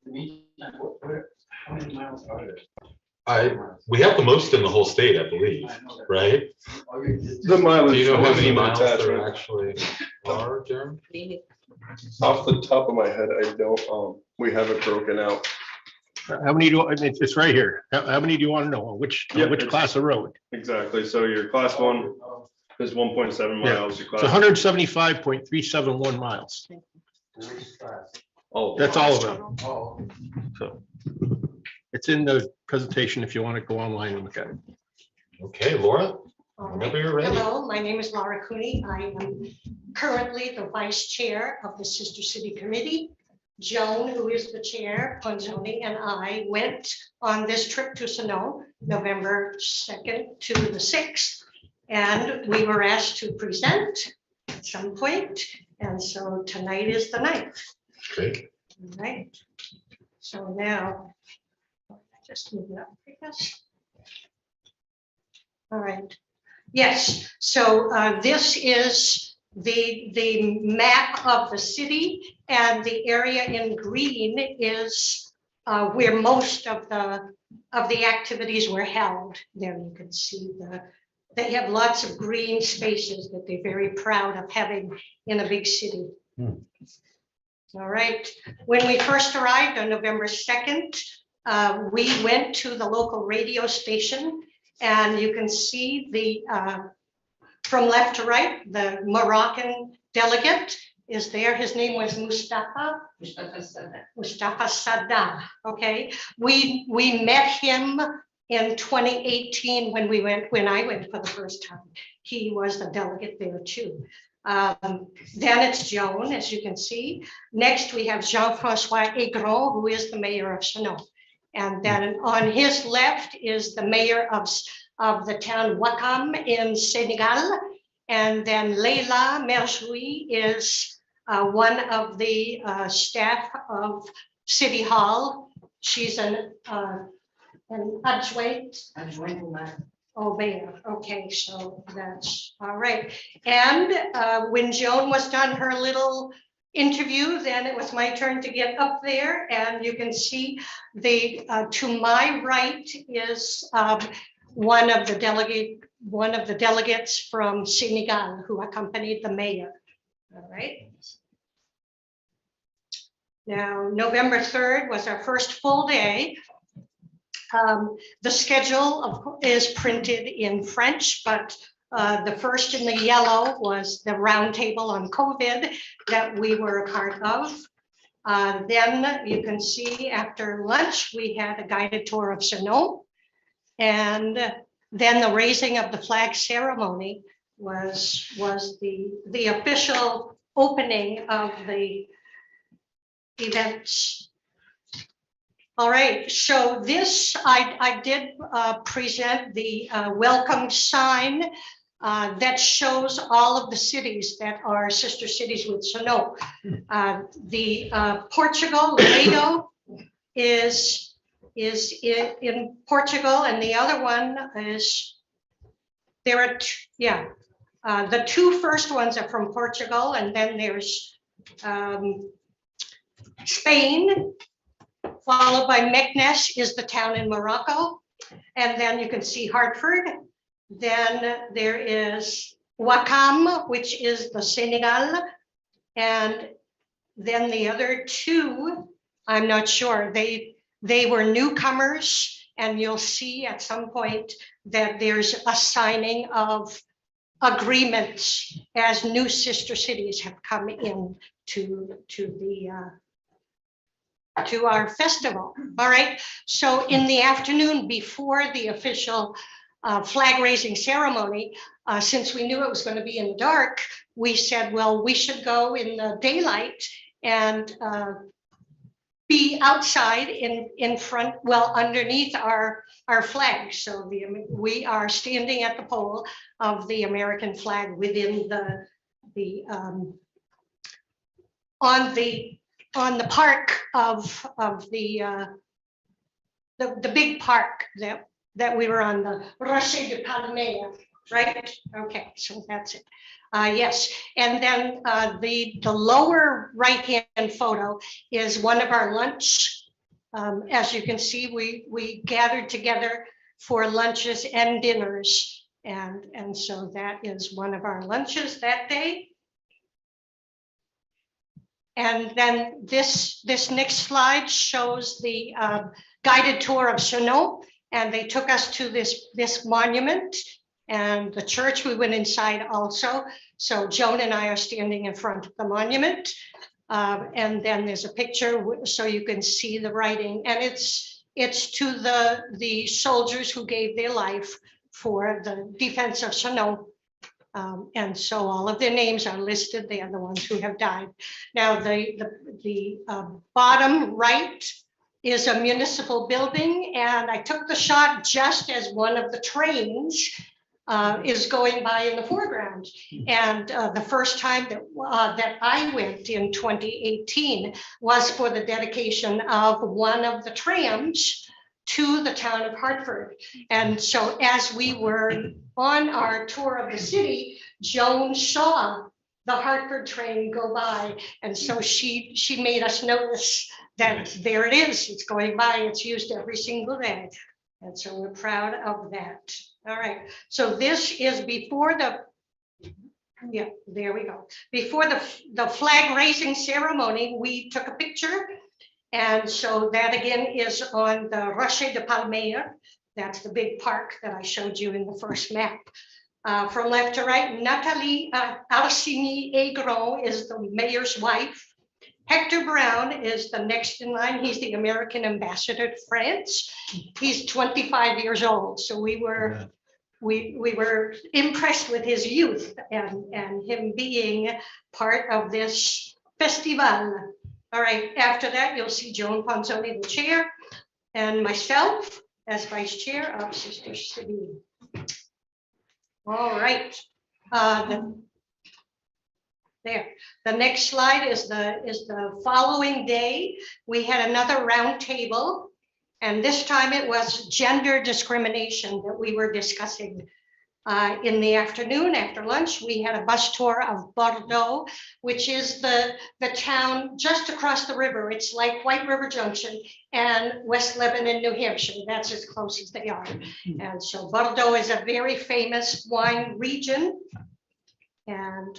How many miles are there? We have the most in the whole state, I believe, right? The mileage. Do you know how was many in the miles there attachment. actually are, Jeremy? Off the top of my head, I don't, we have it broken out. how many do, it's right here. How many do you want to know? Which Yep, class of road? Exactly. So your class 1 is 1.7 Yeah. miles. Your It's class 175.371 miles. Oh, That's all of them. So it's in the presentation if you want to go online and look at it. Okay, Laura, All right. whenever you're ready. Hello, my name is Laura Cooney. I am currently the vice chair of the Sister City Committee. Joan, who is the chair on zoning, and I went on this trip to Sonoma, November 2nd to the 6th. And we were asked to present at some point, and so tonight is the night. Great. All right. So now, just move it up, I guess. All right. Yes, so this is the map of the city, and the area in green is where most of the activities were held. There you can see they have lots of green spaces that they're very proud of having in a big city. All right, when we first arrived on November 2nd, we went to the local radio station, and you can see from left to right, the Moroccan delegate is there. His name was Mustafa Sada. Okay, we met him in 2018 when I went for the first time. He was the delegate there too. Then it's Joan, as you can see. Next, we have Jean-François Aigron, who is the mayor of Chenault. And then on his left is the mayor of the town Wakam in Senegal. And then Leila Merjoui is one of the staff of City Hall. She's an adjoint. Oh, mayor. Okay, so that's all right. And when Joan was done her little interview, then it was my turn to get up there, and you can see the to my right is one of the delegates from Senegal who accompanied the mayor. All right. Now, November 3rd was our first full day. The schedule is printed in French, but the first in the yellow was the roundtable on COVID that we were a part of. Then you can see after lunch, we had a guided tour of Chenault. And then the raising of the flag ceremony was the official opening of the events. All right, so this, I did present the welcome sign that shows all of the cities that are sister cities with Chenault. The Portugal, Laredo is in Portugal, and the other one is, there are, the two first ones are from Portugal, and then there's Spain, followed by Meknes is the town in Morocco. And then you can see Hartford. Then there is Wakam, which is the Senegal. And then the other two, I'm not sure, they were newcomers, and you'll see at some point that there's a signing of agreements as new sister cities have come in to our festival. All right, so in the afternoon before the official flag raising ceremony, since we knew it was going to be in the dark, we said, well, we should go in the daylight and be outside in front, well, underneath our flag. So we are standing at the pole of the American flag within on the park of the big park that we were on, the Rocher de Palmea, right? Okay, so that's it. Yes, and then the lower right-hand photo is one of our lunch. As you can see, we gathered together for lunches and dinners, and so that is one of our lunches that day. And then this next slide shows the guided tour of Chenault, and they took us to this monument and the church. We went inside also. So Joan and I are standing in front of the monument, and then there's a picture so you can see the writing, and it's to the soldiers who gave their life for the defense of Chenault. And so all of their names are listed. They are the ones who have died. Now, the bottom right is a municipal building, and I took the shot just as one of the trains is going by in the foreground. And the first time that I went in 2018 was for the dedication of one of the trams to the town of Hartford. And so as we were on our tour of the city, Joan saw the Hartford train go by. And so she made us notice that there it is, it's going by, it's used every single day. And so we're proud of that. All right, so this is before there we go. Before the flag raising ceremony, we took a picture. And so that again is on the Rocher de Palmea. That's the big park that I showed you in the first map. From left to right, Nathalie Arsini Aigron is the mayor's wife. Hector Brown is the next in line. He's the American ambassador to France. He's 25 years old. So we were impressed with his youth and him being part of this festival. All right, after that, you'll see Joan Ponzoni, the chair, and myself as vice chair of Sister City. All right. There. The next slide is the following day. We had another round table, and this time it was gender discrimination that we were discussing. In the afternoon after lunch, we had a bus tour of Bordeaux, which is the town just across the river. It's like White River Junction and West Lebanon, New Hampshire. That's as close as they are. And so Bordeaux is a very famous wine region. And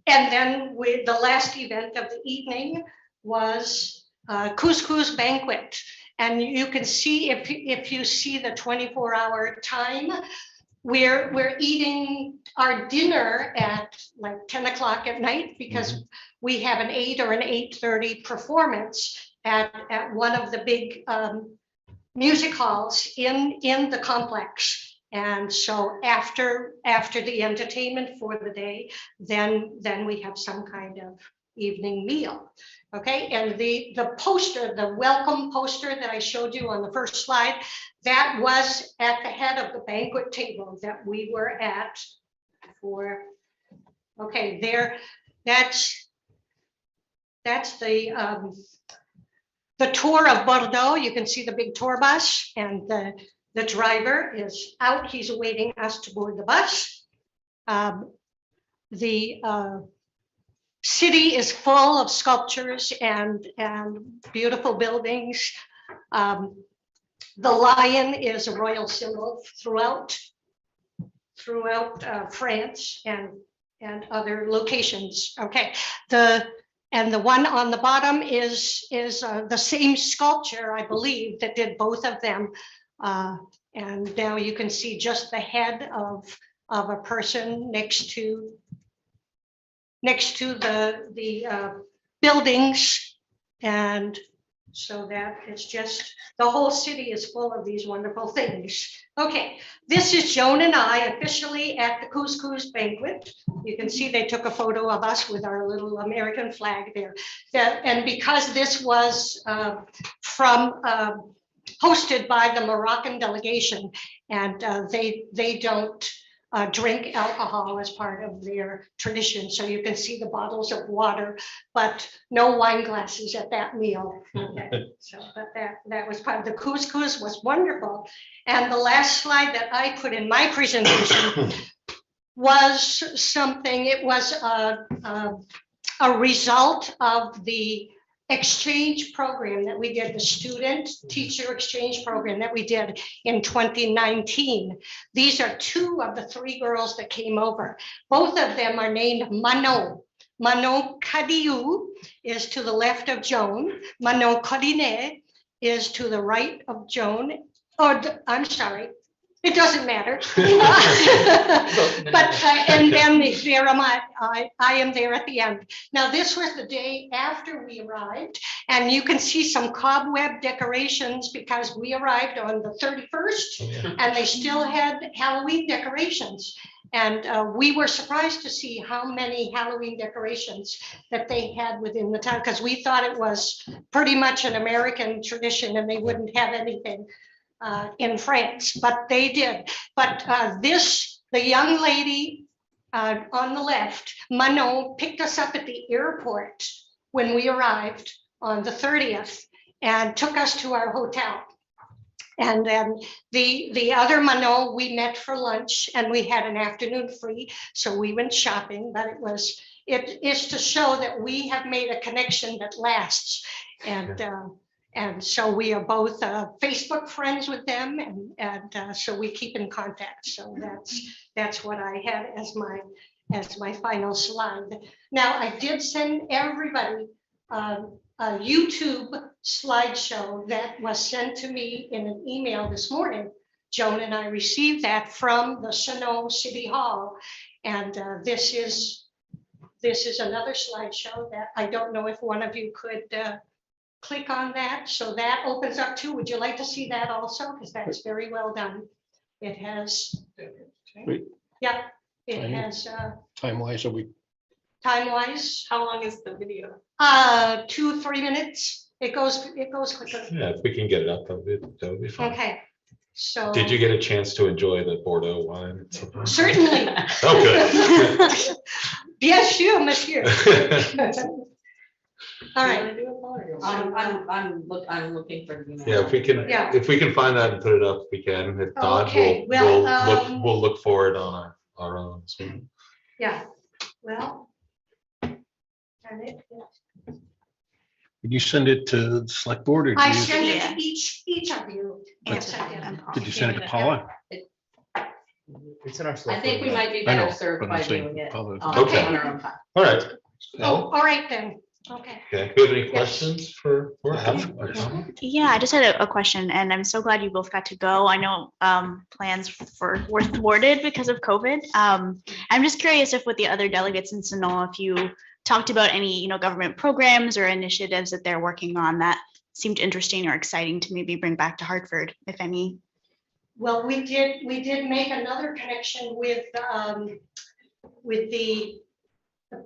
then the last event of the evening was couscous banquet. And you can see, if you see the 24-hour time, we're eating our dinner at like 10 o'clock at night because we have an 8 or an 8:30 performance at one of the big music halls in the complex. And so after the entertainment for the day, then we have some kind of evening meal. Okay, and the poster, the welcome poster that I showed you on the first slide, that was at the head of the banquet table that we were at for. Okay, there, that's the tour of Bordeaux. You can see the big tour bus, and the driver is out. He's awaiting us to board the bus. The city is full of sculptures and beautiful buildings. The lion is a royal symbol throughout France and other locations. Okay, the one on the bottom is the same sculpture, I believe, that did both of them. And now you can see just the head of a person next to the buildings, and so that it's just, the whole city is full of these wonderful things. Okay, this is Joan and I officially at the couscous banquet. You can see they took a photo of us with our little American flag there. And because this was hosted by the Moroccan delegation, and they don't drink alcohol as part of their tradition. So you can see the bottles of water, but no wine glasses at that meal. Okay. So, but that was part of the couscous, was wonderful. And the last slide that I put in my presentation was something, it was a result of the exchange program that we did, the student teacher exchange program that we did in 2019. These are 2 of the 3 girls that came over. Both of them are named Manon. Manon Cadieu is to the left of Joan. Manon Codinet is to the right of Joan. Or I'm sorry, it doesn't matter. But and then there am I am there at the end. Now this was the day after we arrived, and you can see some cobweb decorations because we arrived on the 31st, and they still had Halloween decorations. And we were surprised to see how many Halloween decorations that they had within the town, because we thought it was pretty much an American tradition and they wouldn't have anything in France, but they did. But the young lady on the left, Manon, picked us up at the airport when we arrived on the 30th and took us to our hotel. And then the other Manon, we met for lunch, and we had an afternoon free, so we went shopping. But it is to show that we have made a connection that lasts. And so we are both Facebook friends with them, and so we keep in contact. So that's what I had as my final slide. Now I did send everybody a YouTube slideshow that was sent to me in an email this morning. Joan and I received that from the Sonoma City Hall, and this is This is another slideshow that I don't know if one of you could click on that. So that opens up too. Would you like to see that also? Because that's very well done. It has, Wait. yeah, it I know. has Time-wise, are we, time-wise, How long is the video? 2-3 minutes. It goes quicker. Yeah, if we can get it up, that would be fine. Okay, so. Did you get a chance to enjoy the Bordeaux wine? Certainly. Oh, good. Bien sûr, monsieur. All right, I'm looking for. the email. Yeah, Yeah. if we can find that and put it up, we can. If not, Okay, we'll look for it on our own. So, yeah, well. And it, did you send it to the select board or I did you, sent it Yeah. to each of you. Yes, I did. did you send it to Paula? It's in our. I think we might be I know, better served but by I'm saying doing it Paula. Okay. on our own time. all right. Oh, all right then, okay. Okay. Do you have any questions for Adam? Yeah, I just had a question, and I'm so glad you both got to go. I know plans were thwarted because of COVID. I'm just curious if with the other delegates in Sonoma, if you talked about any, government programs or initiatives that they're working on that seemed interesting or exciting to maybe bring back to Hartford, if any. Well, we did make another connection with the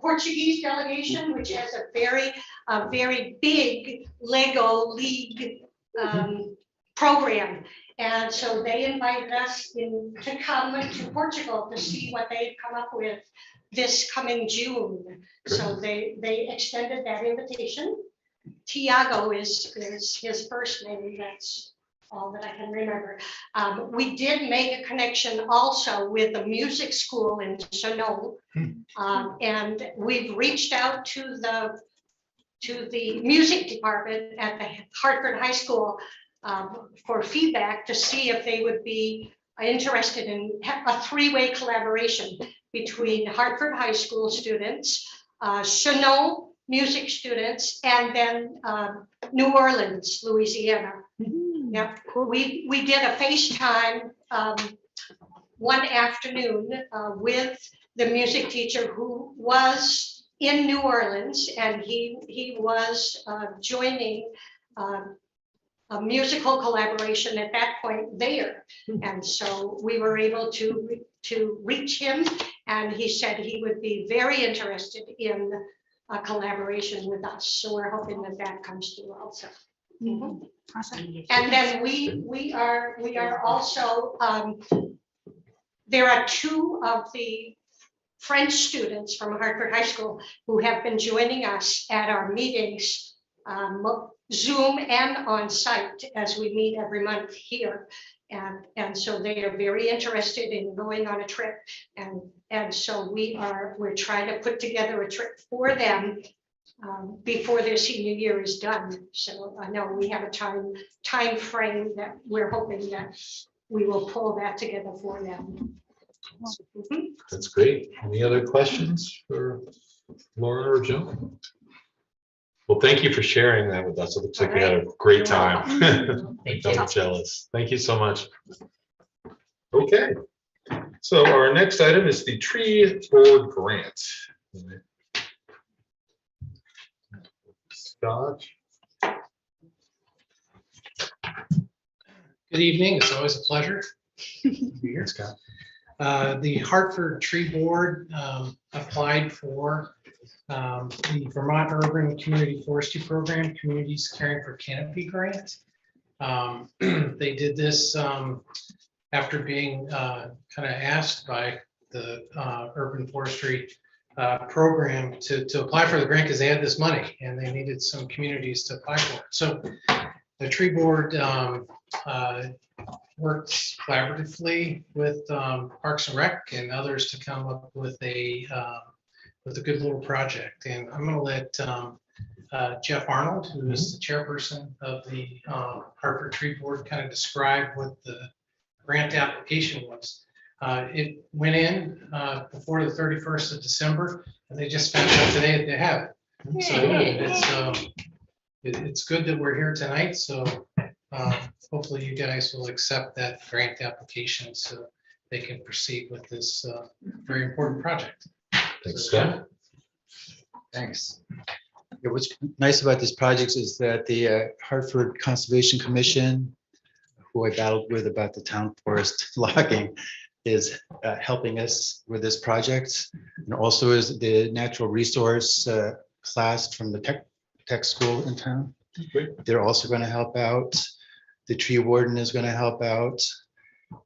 Portuguese delegation, which has a very big Lego League program. And so they invited us to come to Portugal to see what they've come up with this coming June. So they extended that invitation. Tiago is his first name. That's all that I can remember. We did make a connection also with the music school in Sonoma. And we've reached out to the music department at the Hartford High School for feedback to see if they would be interested in a three-way collaboration between Hartford High School students, Sonoma music students, and then New Orleans, Louisiana. Yeah, we did a FaceTime one afternoon with the music teacher who was in New Orleans, and he was joining a musical collaboration at that point there. And so we were able to reach him, and he said he would be very interested in a collaboration with us. So we're hoping that comes through also. Mhm. Awesome. And then we are also, there are two of the French students from Hartford High School who have been joining us at our meetings, Zoom and on site, as we meet every month here. And so they are very interested in going on a trip. And so we're trying to put together a trip for them before their senior year is done. So I know we have a time frame that we're hoping that we will pull that together for them. Mhm. That's great. Any other questions for Laura or Joe? Well, thank you for sharing that with us. It looks like we had a great time. I'm jealous. Thank you so much. Okay. So our next item is the tree board grant. Scott? Good evening. It's always a pleasure to be here. Scott. The Hartford Tree Board applied for the Vermont Urban Community Forestry Program, Communities Caring for Canopy Grant. They did this after being kind of asked by the Urban Forestry Program to apply for the grant because they had this money and they needed some communities to apply for it. So the tree board worked collaboratively with Parks and Rec and others to come up with a good little project. And I'm going to let Jeff Arnold, who is the chairperson of the Hartford Tree Board, kind of describe what the grant application was. It went in before the 31st of December, and they just found out today that they have it. So it's good that we're here tonight. So hopefully you guys will accept that grant application so they can proceed with this very important project. Thanks, Scott. Thanks. Yeah, what's nice about this project is that the Hartford Conservation Commission, who I battled with about the town forest logging, is helping us with this project. And also is the natural resource class from the tech school in town. They're also going to help out. The tree warden is going to help out.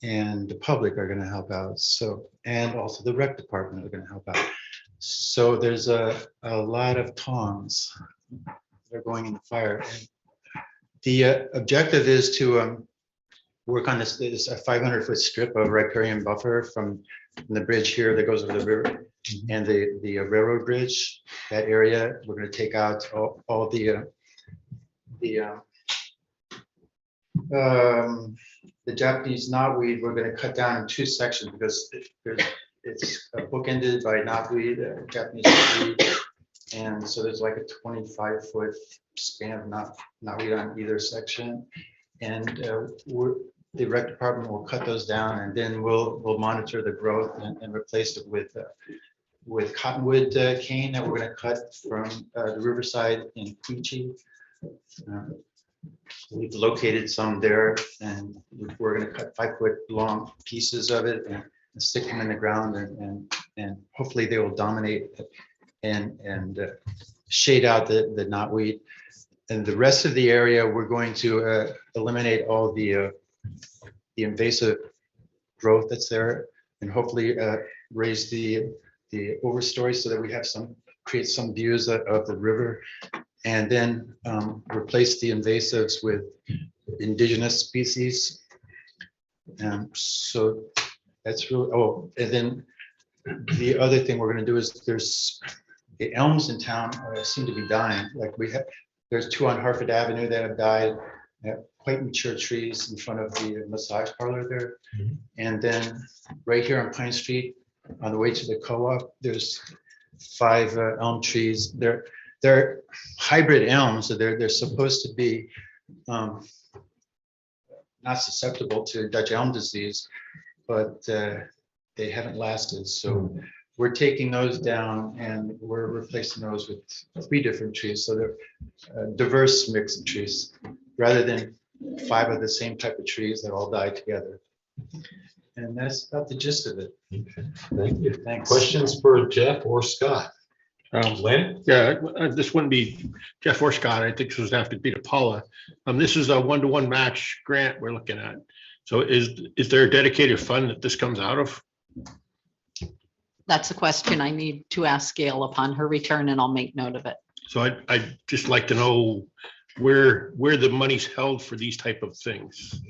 And the public are going to help out. So, and also the rec department are going to help out. So there's a lot of tongs that are going in the fire. And the objective is to work on this a 500-foot strip of riparian buffer from the bridge here that goes over the river and the railroad bridge. That area, we're going to take out all the Japanese knotweed. We're going to cut down in 2 sections because it's bookended by knotweed, Japanese knotweed. And so there's like a 25-foot span of knotweed on either section. And the rec department will cut those down, and then we'll monitor the growth and replace it with cottonwood cane that we're going to cut from the riverside in Quechee. We've located some there, and we're going to cut 5-foot long pieces of it and stick them in the ground, and hopefully they will dominate and shade out the knotweed. And the rest of the area, we're going to eliminate all the invasive growth that's there, and hopefully raise the overstory so that we have create some views of the river, and then replace the invasives with indigenous species. So that's really, and then the other thing we're going to do is there's the elms in town seem to be dying. Like there's 2 on Hartford Avenue that have died. Quite mature trees in front of the massage parlor there. And then right here on Pine Street, on the way to the co-op, there's 5 elm trees. They're hybrid elms, so they're supposed to be not susceptible to Dutch elm disease, but they haven't lasted. So we're taking those down and we're replacing those with 3 different trees. So they're a diverse mix of trees, rather than 5 of the same type of trees that all die together. And that's about the gist of it. Okay, thank you. Thanks. Questions for Jeff or Scott? Lynn? Yeah, this wouldn't be Jeff or Scott. I think this would have to be to Paula. This is a 1-to-1 match grant we're looking at. So is there a dedicated fund that this comes out of? That's a question I need to ask Gail upon her return, and I'll make note of it. So I'd just like to know where the money's held for these type of things.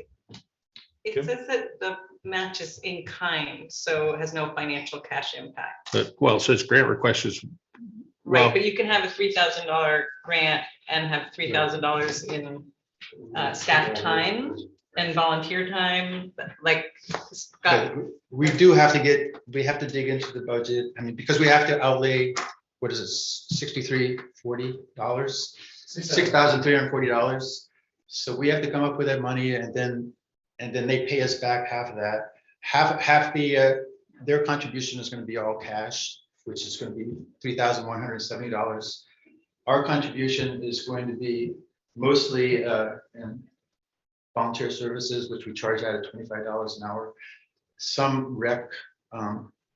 It says that the match is in kind, so it has no financial cash impact. But, well, it says grant request is. Right, Well, but you can have a $3,000 grant and have $3,000 in staff time and volunteer time, like Scott. But we have to dig into the budget. I mean, because we have to outlay, what is it, $63.40, $6,340. So we have to come up with that money, and then they pay us back half of that. Half their contribution is going to be all cash, which is going to be $3,170. Our contribution is going to be mostly in volunteer services, which we charge out at $25 an hour. Some rec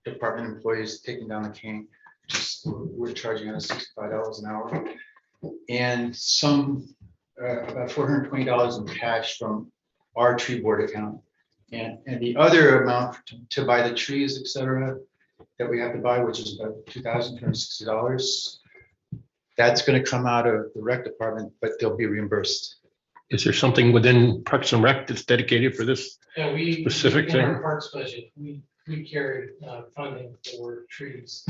department employees taking down the cane, we're charging at $65 an hour. And some about $420 in cash from our tree board account. And the other amount to buy the trees, et cetera, that we have to buy, which is about $2,260. That's going to come out of the rec department, but they'll be reimbursed. is there something within Parks and Rec that's dedicated for this? Yeah, Specific in our thing? parks budget, we carry funding for trees.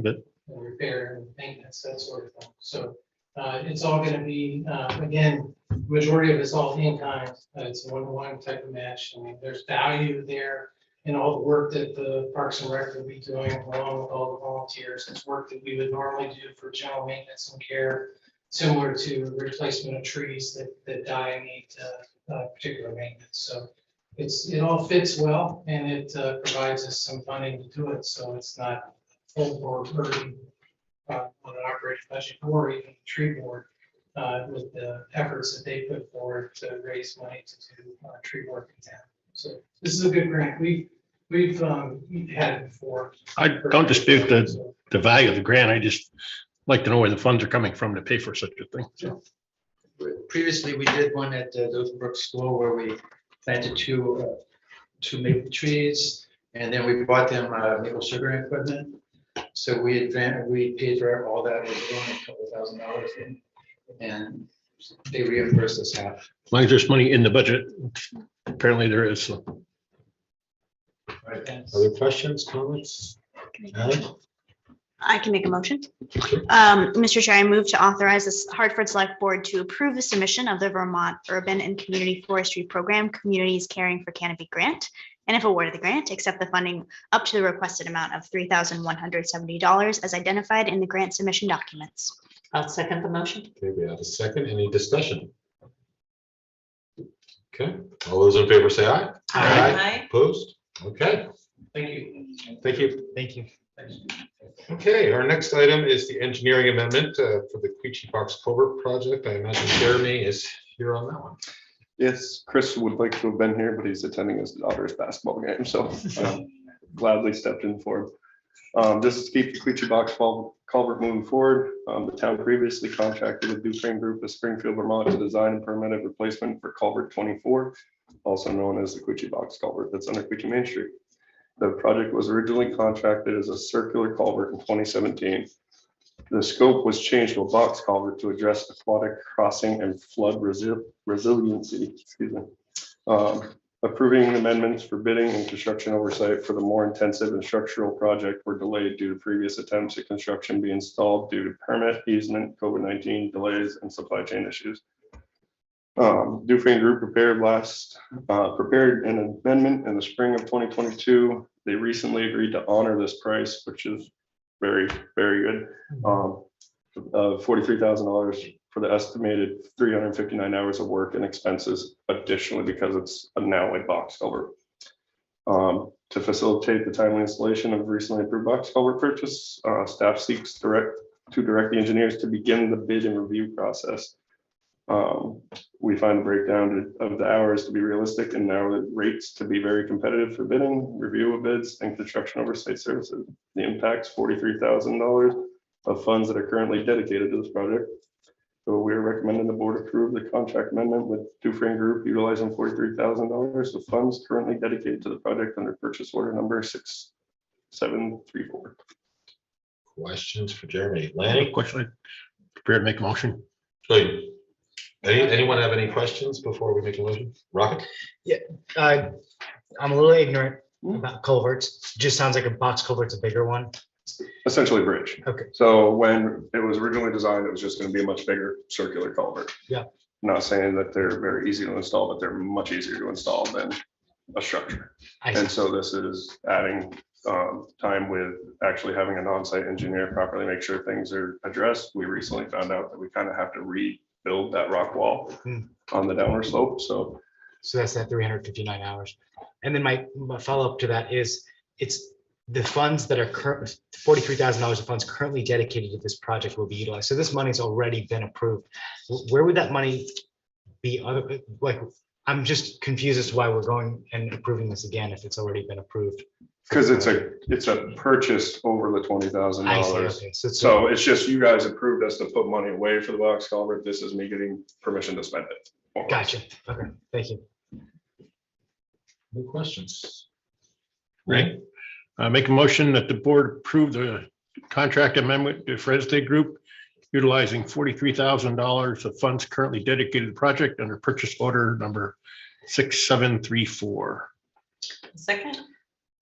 Good. And repair and maintenance, that sort of thing. So it's all going to be, again, majority of it's all in kind. It's a 1-to-1 type of match. I mean, there's value there in all the work that the Parks and Rec will be doing along with all the volunteers. It's work that we would normally do for general maintenance and care, similar to replacement of trees that die and need particular maintenance. So it all fits well, and it provides us some funding to do it. So it's not full board burden on an operating budget or even the tree board with the efforts that they put forward to raise money to do tree work in town. So this is a good grant. We've had it before. I don't dispute the value of the grant. I just like to know where the funds are coming from to pay for such a thing. So, Previously, we did one at Brook School where we planted two maple trees, and then we bought them maple sugar equipment. So we paid for all that, it was only $2,000, and they reimbursed us half. as long as there's money in the budget, apparently there is. So. Other questions, comments? Alan? I can make a motion. Mr. Chair, I move to authorize the Hartford Select Board to approve the submission of the Vermont Urban and Community Forestry Program Communities Caring for Canopy Grant, and if awarded the grant, accept the funding up to the requested amount of $3,170 as identified in the grant submission documents. I'll second the motion. Okay, we have a second. Any discussion? Okay, all those in favor say aye. Aye. Opposed? Okay, Thank you. thank you. Thank you. Okay, our next item is the engineering amendment for the Quechee Box Culvert project. I imagine Jeremy is here on that one. Yes, Chris would like to have been here, but he's attending his daughter's basketball game, so gladly stepped in for him. This is to keep the Quechee Box Culvert moving forward. The town previously contracted with Dufresne Group of Springfield, Vermont to design and permit a replacement for Culvert 24, also known as the Quechee Box Culvert that's under Quechee Main Street. The project was originally contracted as a circular culvert in 2017. The scope was changed to a box culvert to address aquatic crossing and flood resiliency. Excuse me. Approving amendments for bidding and construction oversight for the more intensive and structural project were delayed due to previous attempts at construction being stalled due to permit, easement, COVID-19 delays, and supply chain issues. Dufresne Group prepared an amendment in the spring of 2022. They recently agreed to honor this price, which is very, very good. $43,000 for the estimated 359 hours of work and expenses additionally because it's a now a box culvert. To facilitate the timely installation of recently approved box culvert purchase, staff seeks to direct the engineers to begin the bid and review process. We find the breakdown of the hours to be realistic and hourly rates to be very competitive for bidding, review of bids, and construction oversight services. The impacts $43,000 of funds that are currently dedicated to this project. So we are recommending the board approve the contract amendment with Dufresne Group utilizing $43,000 of funds currently dedicated to the project under purchase order number 6734. Questions for Jeremy? Lanny? Question. Prepared to make a motion. So, anyone have any questions before we make a motion? Rocket? I'm a little ignorant about culverts. Just sounds like a box culvert's a bigger one. Essentially a bridge. Okay. So when it was originally designed, it was just going to be a much bigger circular culvert. Yeah. Not saying that they're very easy to install, but they're much easier to install than a structure. And so this is adding time with actually having an on-site engineer properly make sure things are addressed. We recently found out that we kind of have to rebuild that rock wall on the downward slope. So that's that 359 hours. And then my follow-up to that is it's the funds that are current $43,000 of funds currently dedicated to this project will be utilized. So this money's already been approved. Where would that money be? Like, I'm just confused as to why we're going and approving this again if it's already been approved. because it's a purchase over the $20,000. Okay. So it's just you guys approved us to put money away for the box culvert. This is me getting permission to spend it. Gotcha. Okay, thank you. No questions. Right. Make a motion that the board approve the contract amendment to Fresde Group utilizing $43,000 of funds currently dedicated to the project under purchase order number 6734. Second.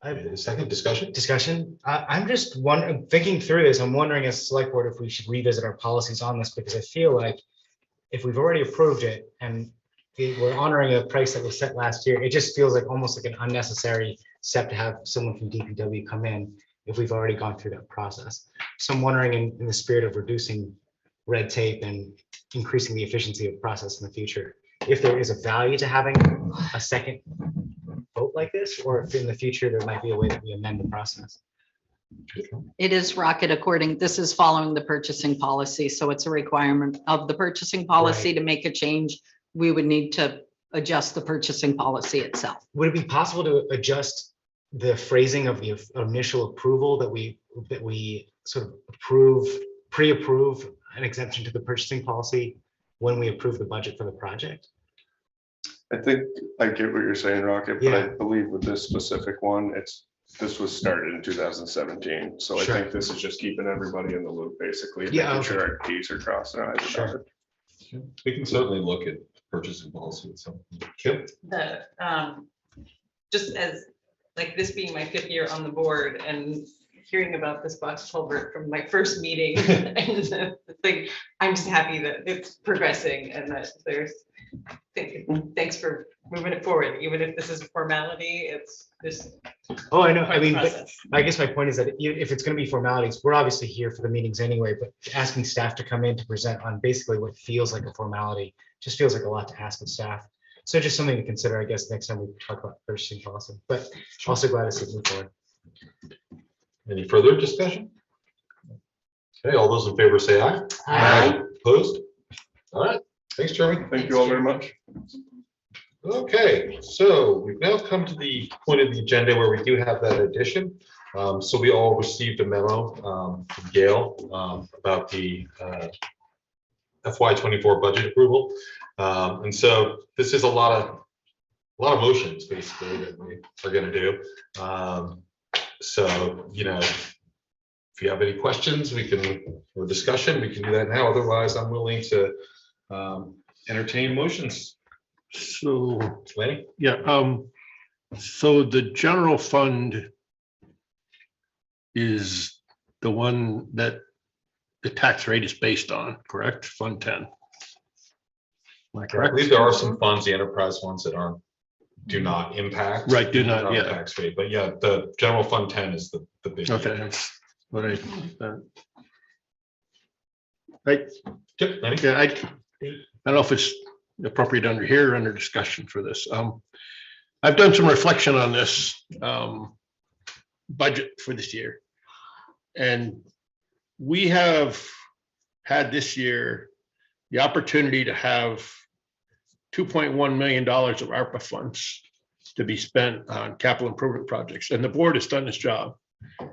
I have a second discussion. I'm just wondering, thinking through this, I'm wondering as a select board if we should revisit our policies on this, because I feel like if we've already approved it and we're honoring a price that was set last year, it just feels like almost like an unnecessary step to have someone from DPW come in if we've already gone through that process. So I'm wondering in the spirit of reducing red tape and increasing the efficiency of the process in the future, if there is a value to having a second vote like this, or if in the future there might be a way that we amend the process. It is Rocket according, this is following the purchasing policy, so it's a requirement of the purchasing policy to make a change. We would need to adjust the purchasing policy itself. Would it be possible to adjust the phrasing of the initial approval that we sort of pre-approve an exemption to the purchasing policy when we approve the budget for the project? I think I get what you're saying, Rocket, but I Yeah. believe with this specific one, this was started in 2017. So I Sure. think this is just keeping everybody in the loop, basically. Yeah, Making sure our Ts are crossed and Is are Sure. dotted. We can certainly look at purchasing policy at some point. Kim? The, just as, like, this being my 5th year on the board and hearing about this box culvert from my first meeting, and it's like, I'm just happy that it's progressing and that there's, thanks for moving it forward, even if this is a formality, it's just. Oh, I know. I mean, but process. I guess my point is that if it's going to be formalities, we're obviously here for the meetings anyway, but asking staff to come in to present on basically what feels like a formality just feels like a lot to ask of staff. So just something to consider, I guess, next time we talk about purchasing policy, but also glad to see it move forward. Any further discussion? Okay, all those in favor say aye. Aye. Opposed? All right, thanks, Jeremy. Thank you all very much. Okay, so we've now come to the point of the agenda where we do have that addition. So we all received a memo from Gail about the FY24 budget approval. And so this is a lot of motions basically that we are going to do. So, you know, if you have any questions, or discussion, we can do that now. Otherwise, I'm willing to entertain motions. So, Lenny? yeah, so the general fund is the one that the tax rate is based on, correct? Fund 10. Am I I correct? believe there are some funds, the enterprise ones that do not impact. Right, do not, our yeah. Tax rate, but yeah, the general fund 10 is the big. Okay, that's what I. Right, Yep, Lenny? yeah, I don't know if it's appropriate under here, or under discussion for this. I've done some reflection on this budget for this year. And we have had this year the opportunity to have $2.1 million of ARPA funds to be spent on capital improvement projects. And the board has done this job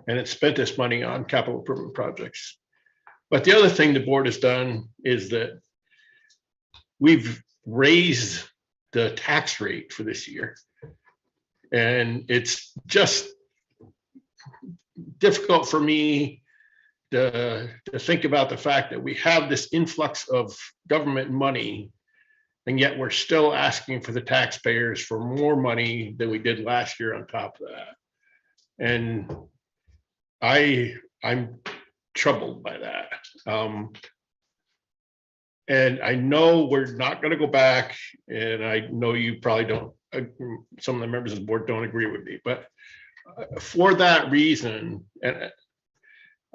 and it's spent this money on capital improvement projects. But the other thing the board has done is that we've raised the tax rate for this year. And it's just difficult for me to think about the fact that we have this influx of government money, and yet we're still asking for the taxpayers for more money than we did last year on top of that. And I'm troubled by that. And I know we're not going to go back, and I know you probably don't, some of the members of the board don't agree with me, but for that reason, and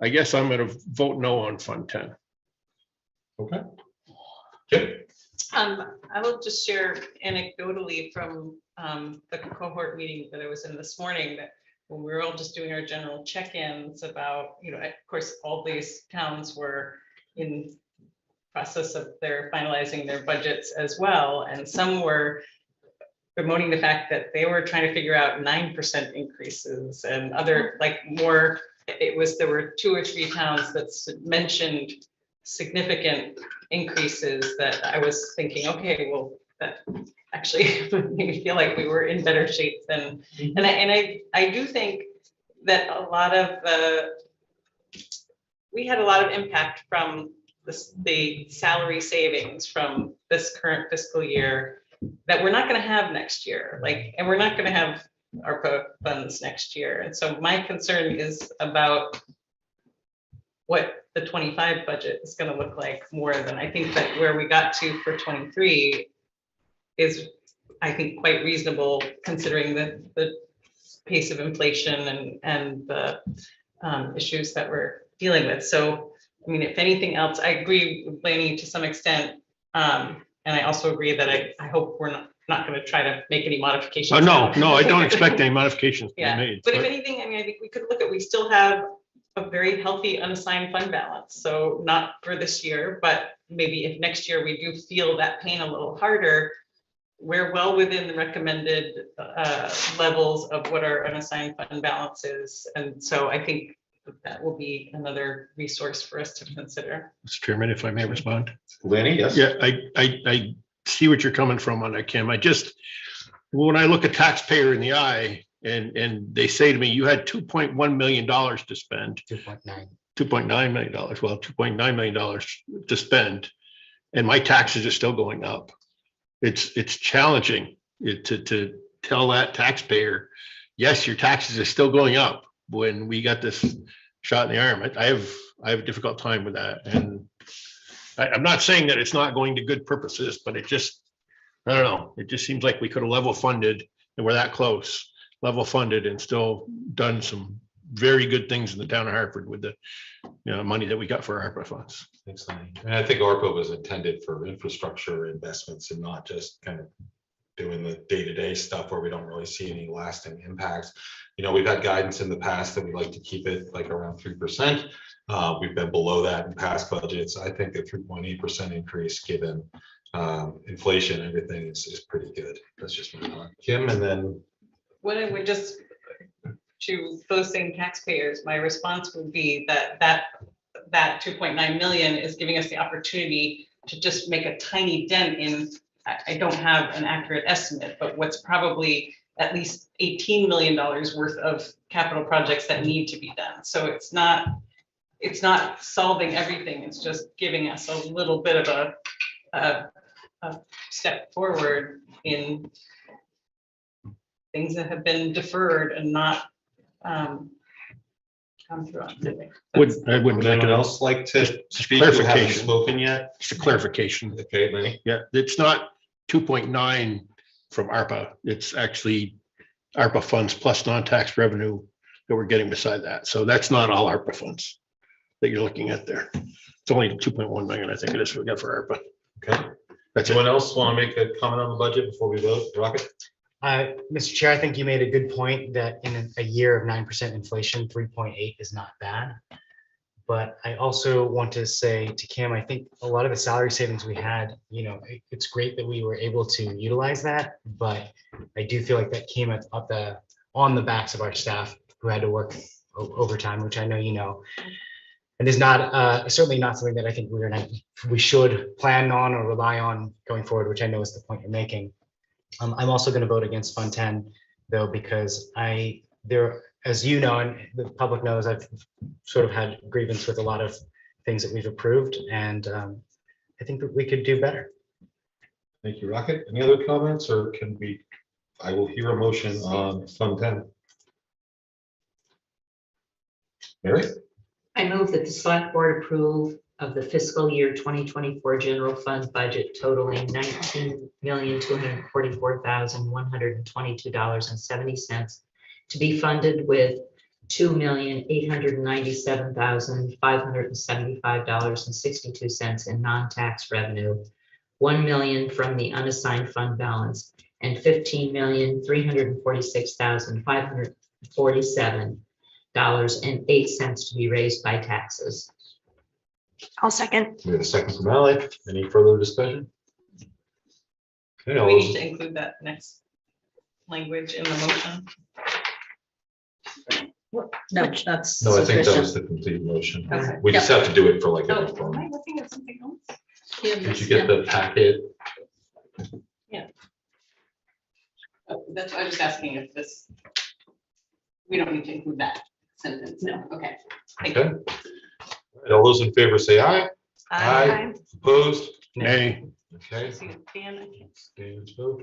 I guess I'm going to vote no on Fund 10. Okay. Kim? I will just share anecdotally from the cohort meeting that I was in this morning, that when we were all just doing our general check-ins about, you know, of course, all these towns were in process of finalizing their budgets as well, and some were bemoaning the fact that they were trying to figure out 9% increases, and other, like, more, there were 2 or 3 towns that mentioned significant increases that I was thinking, okay, well, that actually made me feel like we were in better shape than, and I do think that we had a lot of impact from the salary savings from this current fiscal year that we're not going to have next year, and we're not going to have ARPA funds next year. And so my concern is about what the 25 budget is going to look like, more than I think that where we got to for 23 is, I think, quite reasonable considering the pace of inflation and the issues that we're dealing with. So, I mean, if anything else, I agree with Laney to some extent. And I also agree that I hope we're not, not going to try to make any modifications. Oh, no, I don't expect any modifications to be Yeah, made. but if anything, I mean, I think we could look at, we still have a very healthy unassigned fund balance. So not for this year, but maybe if next year we do feel that pain a little harder, we're well within the recommended levels of what our unassigned fund balance is. And so I think that will be another resource for us to consider. Mr. Chairman, if I may respond. Lanny, yes? Yeah, I see what you're coming from on that, Kim. When I look a taxpayer in the eye and they say to me, you had $2.1 million to spend. 2.9. $2.9 million, well, $2.9 million to spend, and my taxes are still going up. It's challenging to tell that taxpayer, yes, your taxes are still going up when we got this shot in the arm. I have a difficult time with that. And I'm not saying that it's not going to good purposes, but it just, I don't know, it just seems like we could have level funded, and we're that close, level funded and still done some very good things in the town of Hartford with the money that we got for our ARPA funds. Thanks, Lanny. And I think ARPA was intended for infrastructure investments and not just kind of doing the day-to-day stuff where we don't really see any lasting impacts. We've had guidance in the past that we like to keep it like around 3%. We've been below that in past budgets. I think a 3.8% increase given inflation, everything is pretty good. That's just my thought. Kim, and then. What I would just, to those same taxpayers, my response would be that 2.9 million is giving us the opportunity to just make a tiny dent in, I don't have an accurate estimate, but what's probably at least $18 million worth of capital projects that need to be done. So it's not solving everything. It's just giving us a little bit of a step forward in things that have been deferred and not come through on today. Would like Anyone to else like to speak who hasn't clarification. spoken yet? Just a clarification. Okay, Lenny. Yeah, it's not 2.9 from ARPA. It's actually ARPA funds plus non-tax revenue that we're getting beside that. So that's not all ARPA funds that you're looking at there. It's only 2.1 million, I think it is, we got for ARPA. Okay. That's it. Anyone else want to make a comment on the budget before we vote? Rocket? Mr. Chair, I think you made a good point that in a year of 9% inflation, 3.8 is not bad. But I also want to say to Kim, I think a lot of the salary savings we had, it's great that we were able to utilize that, but I do feel like that came on the backs of our staff who had to work overtime, which I know you know. And is not certainly not something that I think we should plan on or rely on going forward, which I know is the point you're making. I'm also going to vote against Fund 10, though, because as you know, and the public knows, I've sort of had grievance with a lot of things that we've approved, and I think that we could do better. Thank you, Rocket. Any other comments, or I will hear a motion on Fund 10. Mary? I move that the select board approve of the fiscal year 2024 general fund budget totaling $19,244,122.70 to be funded with $2,897,575.62 in non-tax revenue, $1 million from the unassigned fund balance, and $15,346,547.08 to be raised by taxes. I'll second. We have a second from Ally. Any further discussion? Okay, all We those need to include that next language in the motion. No, that's No, I think that sufficient. was the complete motion. Okay. We just have to do it for like Oh, every am form. I looking at something else? Did you get the packet? That's why I was just asking if we don't need to include that sentence. No. Okay. Thank Okay. you. All those in favor say aye. Aye. Opposed? Nay. Okay. See, Dan, I can't. Dan's vote.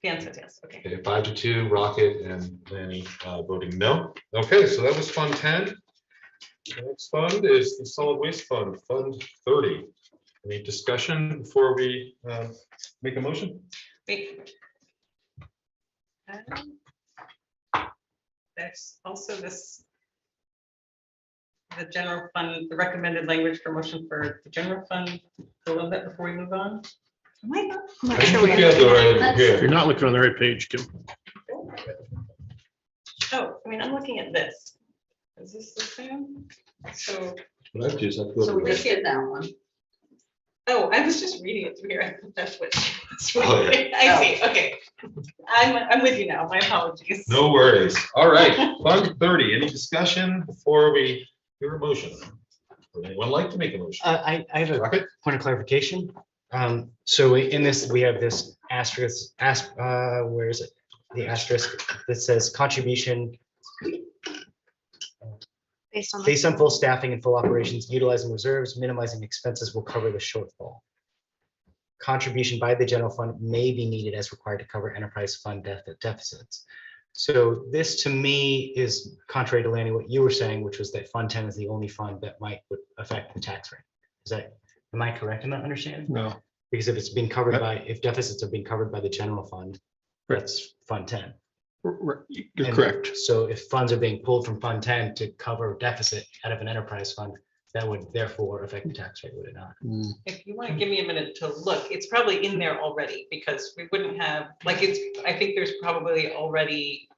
Dan says yes. Okay. Okay, 5-2, Rocket and Lanny voting no. Okay, so that was Fund 10. The next fund is the Solid Waste Fund, Fund 30. Any discussion before we make a motion? Wait. There's also the general fund, the recommended language for motion for the general fund, a little bit before we move on. Am I not- I'm I not sure think where. you have the right Let's- here. You're not looking on the right page, Kim. Oh, I mean, I'm looking at this. Is this the same? So, What I do is I go So to we the- just did that one. oh, I was just reading it through here. I thought that's what. That's what- Oh, I see, okay. I'm with you now. My apologies. No worries. All right, Fund 30, any discussion before we hear a motion? Would anyone like to make a motion? I have a Rocket? point of clarification. So in this, we have this asterisk, where is it? The asterisk that says contribution Based on. based on full staffing and full operations, utilizing reserves, minimizing expenses will cover the shortfall. Contribution by the general fund may be needed as required to cover enterprise fund deficits. So this to me is contrary to Lanny, what you were saying, which was that Fund 10 is the only fund that would affect the tax rate. Is that, am I correct in that understanding? No. Because if it's being covered by, if deficits are being covered by the general fund, that's Fund 10. You're And correct. So if funds are being pulled from Fund 10 to cover deficit out of an enterprise fund, that would therefore affect the tax rate, would it not? If you want to give me a minute to look, it's probably in there already because we wouldn't have, like, it's, I think there's probably already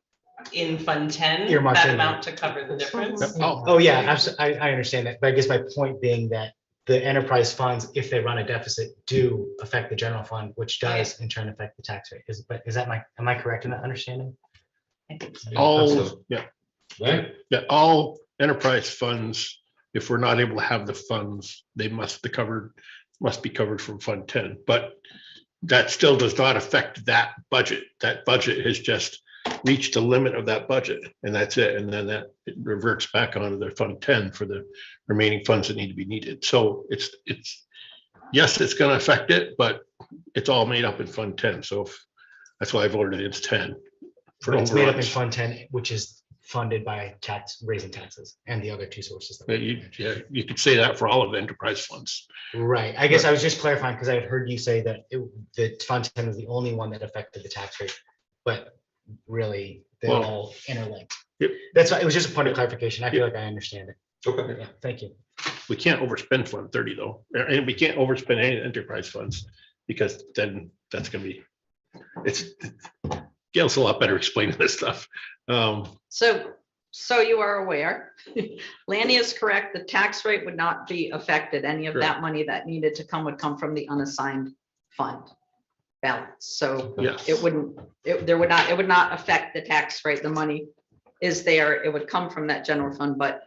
in Fund 10, Earmarked that in there. amount to cover the difference. Oh, yeah, I understand that, but I guess my point being that the enterprise funds, if they run a deficit, do affect the general fund, which does in turn affect the tax rate. Is that am I correct in that understanding? I think so. All, yeah, Right? yeah, all enterprise funds, if we're not able to have the funds, they must be covered from Fund 10. But that still does not affect that budget. That budget has just reached the limit of that budget, and that's it. And then that it reverts back onto the Fund 10 for the remaining funds that need to be needed. So it's yes, it's going to affect it, but it's all made up in Fund 10. So that's why I voted against 10. For It's made up in overruns. Fund 10, which is funded by raising taxes and the other two sources. that we- You could say that for all of the enterprise funds. Right, I guess I was just clarifying because I had heard you say that the Fund 10 was the only one that affected the tax rate, but really, they're Well, all interlinked. Yep. That's why, it was just a point of clarification. I feel like I understand it. Okay. Yeah, thank you. We can't overspend Fund 30 though, and we can't overspend any enterprise funds because then that's gonna be, Gail's a lot better explaining this stuff. So you are aware, Lanny is correct, the tax rate would not be affected. Any of that money that needed to come would come from the unassigned fund balance. So Yes. it would not affect the tax rate. The money is there. It would come from that general fund, but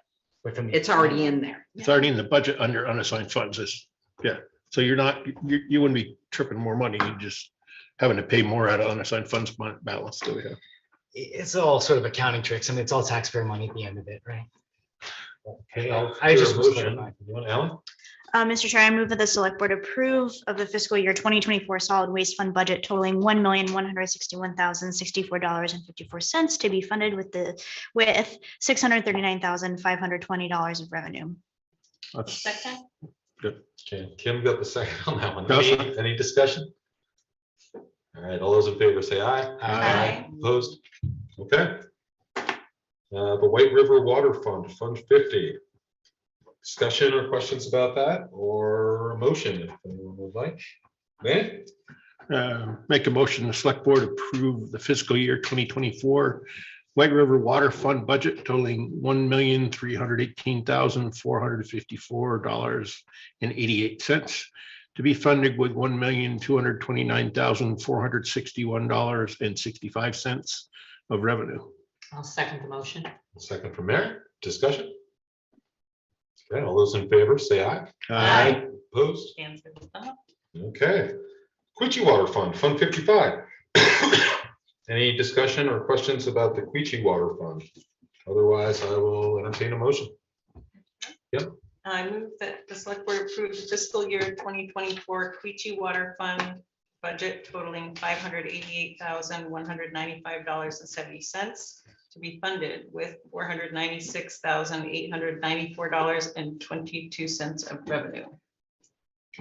it's already in there. It's already in the budget under unassigned funds. Yeah. So you wouldn't be tripping more money. You're just having to pay more out of unassigned funds balance that we have. It's all sort of accounting tricks. I mean, it's all taxpayer money at the end of it, right? Okay, I'll I just hear a was motion. clarifying. You want Alan? Mr. Chair, I move that the select board approve of the fiscal year 2024 solid waste fund budget totaling $1,161,064.54 to be funded with $639,520 of revenue. That's Second, good. Okay, Kim got the second on that one. No, Any discussion? All right, all those in favor say aye. Aye. Opposed? Okay. The White River Water Fund, Fund 50. Discussion or questions about that, or a motion if anyone would like? Man? Make a motion, the select board approve the fiscal year 2024 White River Water Fund budget totaling $1,318,454.88 to be funded with $1,229,461.65 of revenue. I'll second the motion. Second from Mary, discussion? Okay, all those in favor, say aye. Aye. Opposed? hands are up. Okay. Quechee Water Fund, Fund 55. Any discussion or questions about the Quechee Water Fund? Otherwise, I will entertain a motion. I move that the select board approve the fiscal year 2024 Quechee Water Fund budget totaling $588,195.70 to be funded with $496,894.22 of revenue.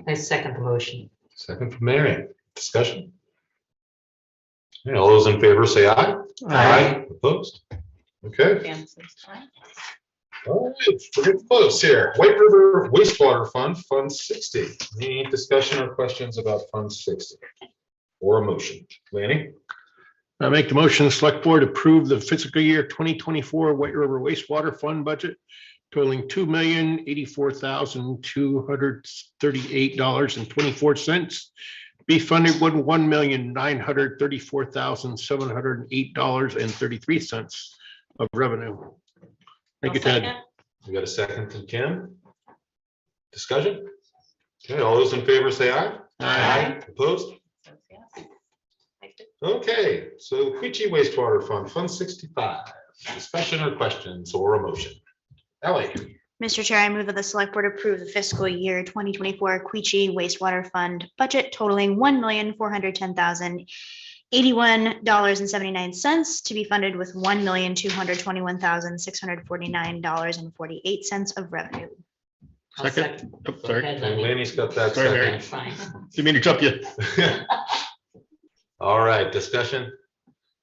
I second the motion. Second from Mary, discussion? Okay, all those in favor say aye. Aye. Opposed? Okay. Hands is fine. All right, we're getting close here. White River Wastewater Fund, Fund 60. Any discussion or questions about Fund 60? Or a motion? Lanny? I make the motion, the select board approve the fiscal year 2024 White River wastewater fund budget totaling $2,084,238.24. Be funded with $1,934,708.33 of revenue. Thank you, Ted. We got a second from Kim. Discussion? Okay, all those in favor say aye. Aye. Opposed? Okay, so Quechee wastewater fund, Fund 65. Discussion or questions or a motion? Ellie? Mr. Chair, I move that the select board approve the fiscal year 2024 Quechee wastewater fund budget totaling $1,410,081.79 to be funded with $1,221,649.48 of revenue. I'll Second. Oh, Go sorry. ahead, And Lenny. Lanny's got that Sorry, Mary. second. Fine. Didn't mean to interrupt you. All right, discussion?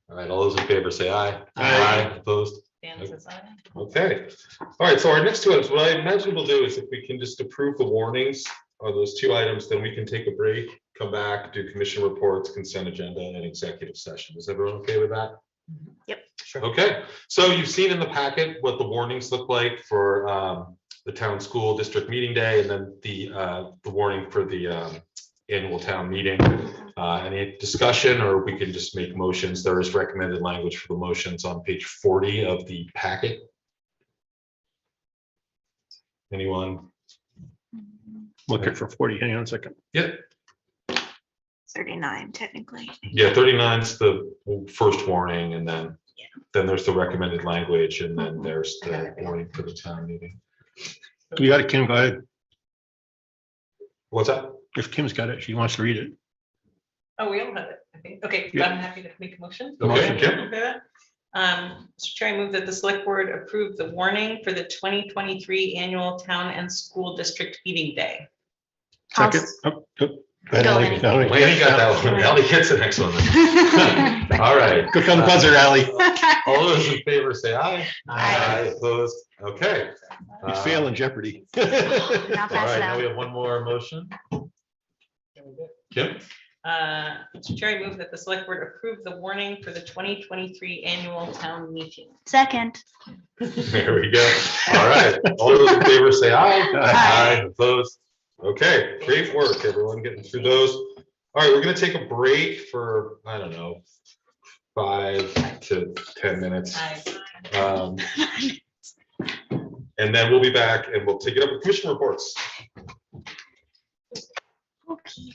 All right, all those in favor say aye. Aye. Opposed? Dan says aye. Okay. All right, so our next two items, what I imagine we'll do is if we can just approve the warnings on those two items, then we can take a break, come back, do commission reports, consent agenda, and executive session. Is everyone okay with that? Yep. Sure. Okay, so you've seen in the packet what the warnings look like for the town school district meeting day, and then the warning for the annual town meeting. Any discussion, or we can just make motions? There is recommended language for the motions on page 40 of the packet. Anyone? Looking for 40. Hang on a second. Yep. 39 technically. Yeah, 39 is the first warning, and then there's the recommended language, and then there's the warning for the town meeting. You got it, Kim. Go ahead. What's that? If Kim's got it, she wants to read it. Oh, we all have it, I think. Okay, Yeah. I'm happy to make a motion. Okay, Kim. Okay. Mr. Chair, I move that the select board approve the warning for the 2023 annual town and school district meeting day. Second. Oh, oh. Go ahead, Go, Ally. Lenny. Ally. Lanny got that one. Ellie gets the next one. All right. Click on the buzzer, Ally. All those in favor say aye. Aye. Opposed? Okay. You fail in Jeopardy. Not All fast right, now we enough. have one more motion. Kim? Mr. Chair, I move that the select board approve the warning for the 2023 annual town meeting. Second. There we go. All right. All those in favor say aye. Aye. Opposed? Okay, great work, everyone, getting through those. All right, we're gonna take a break for, I don't know, 5 to 10 minutes. Aye. And then we'll be back and we'll take it up with commission reports. Okay.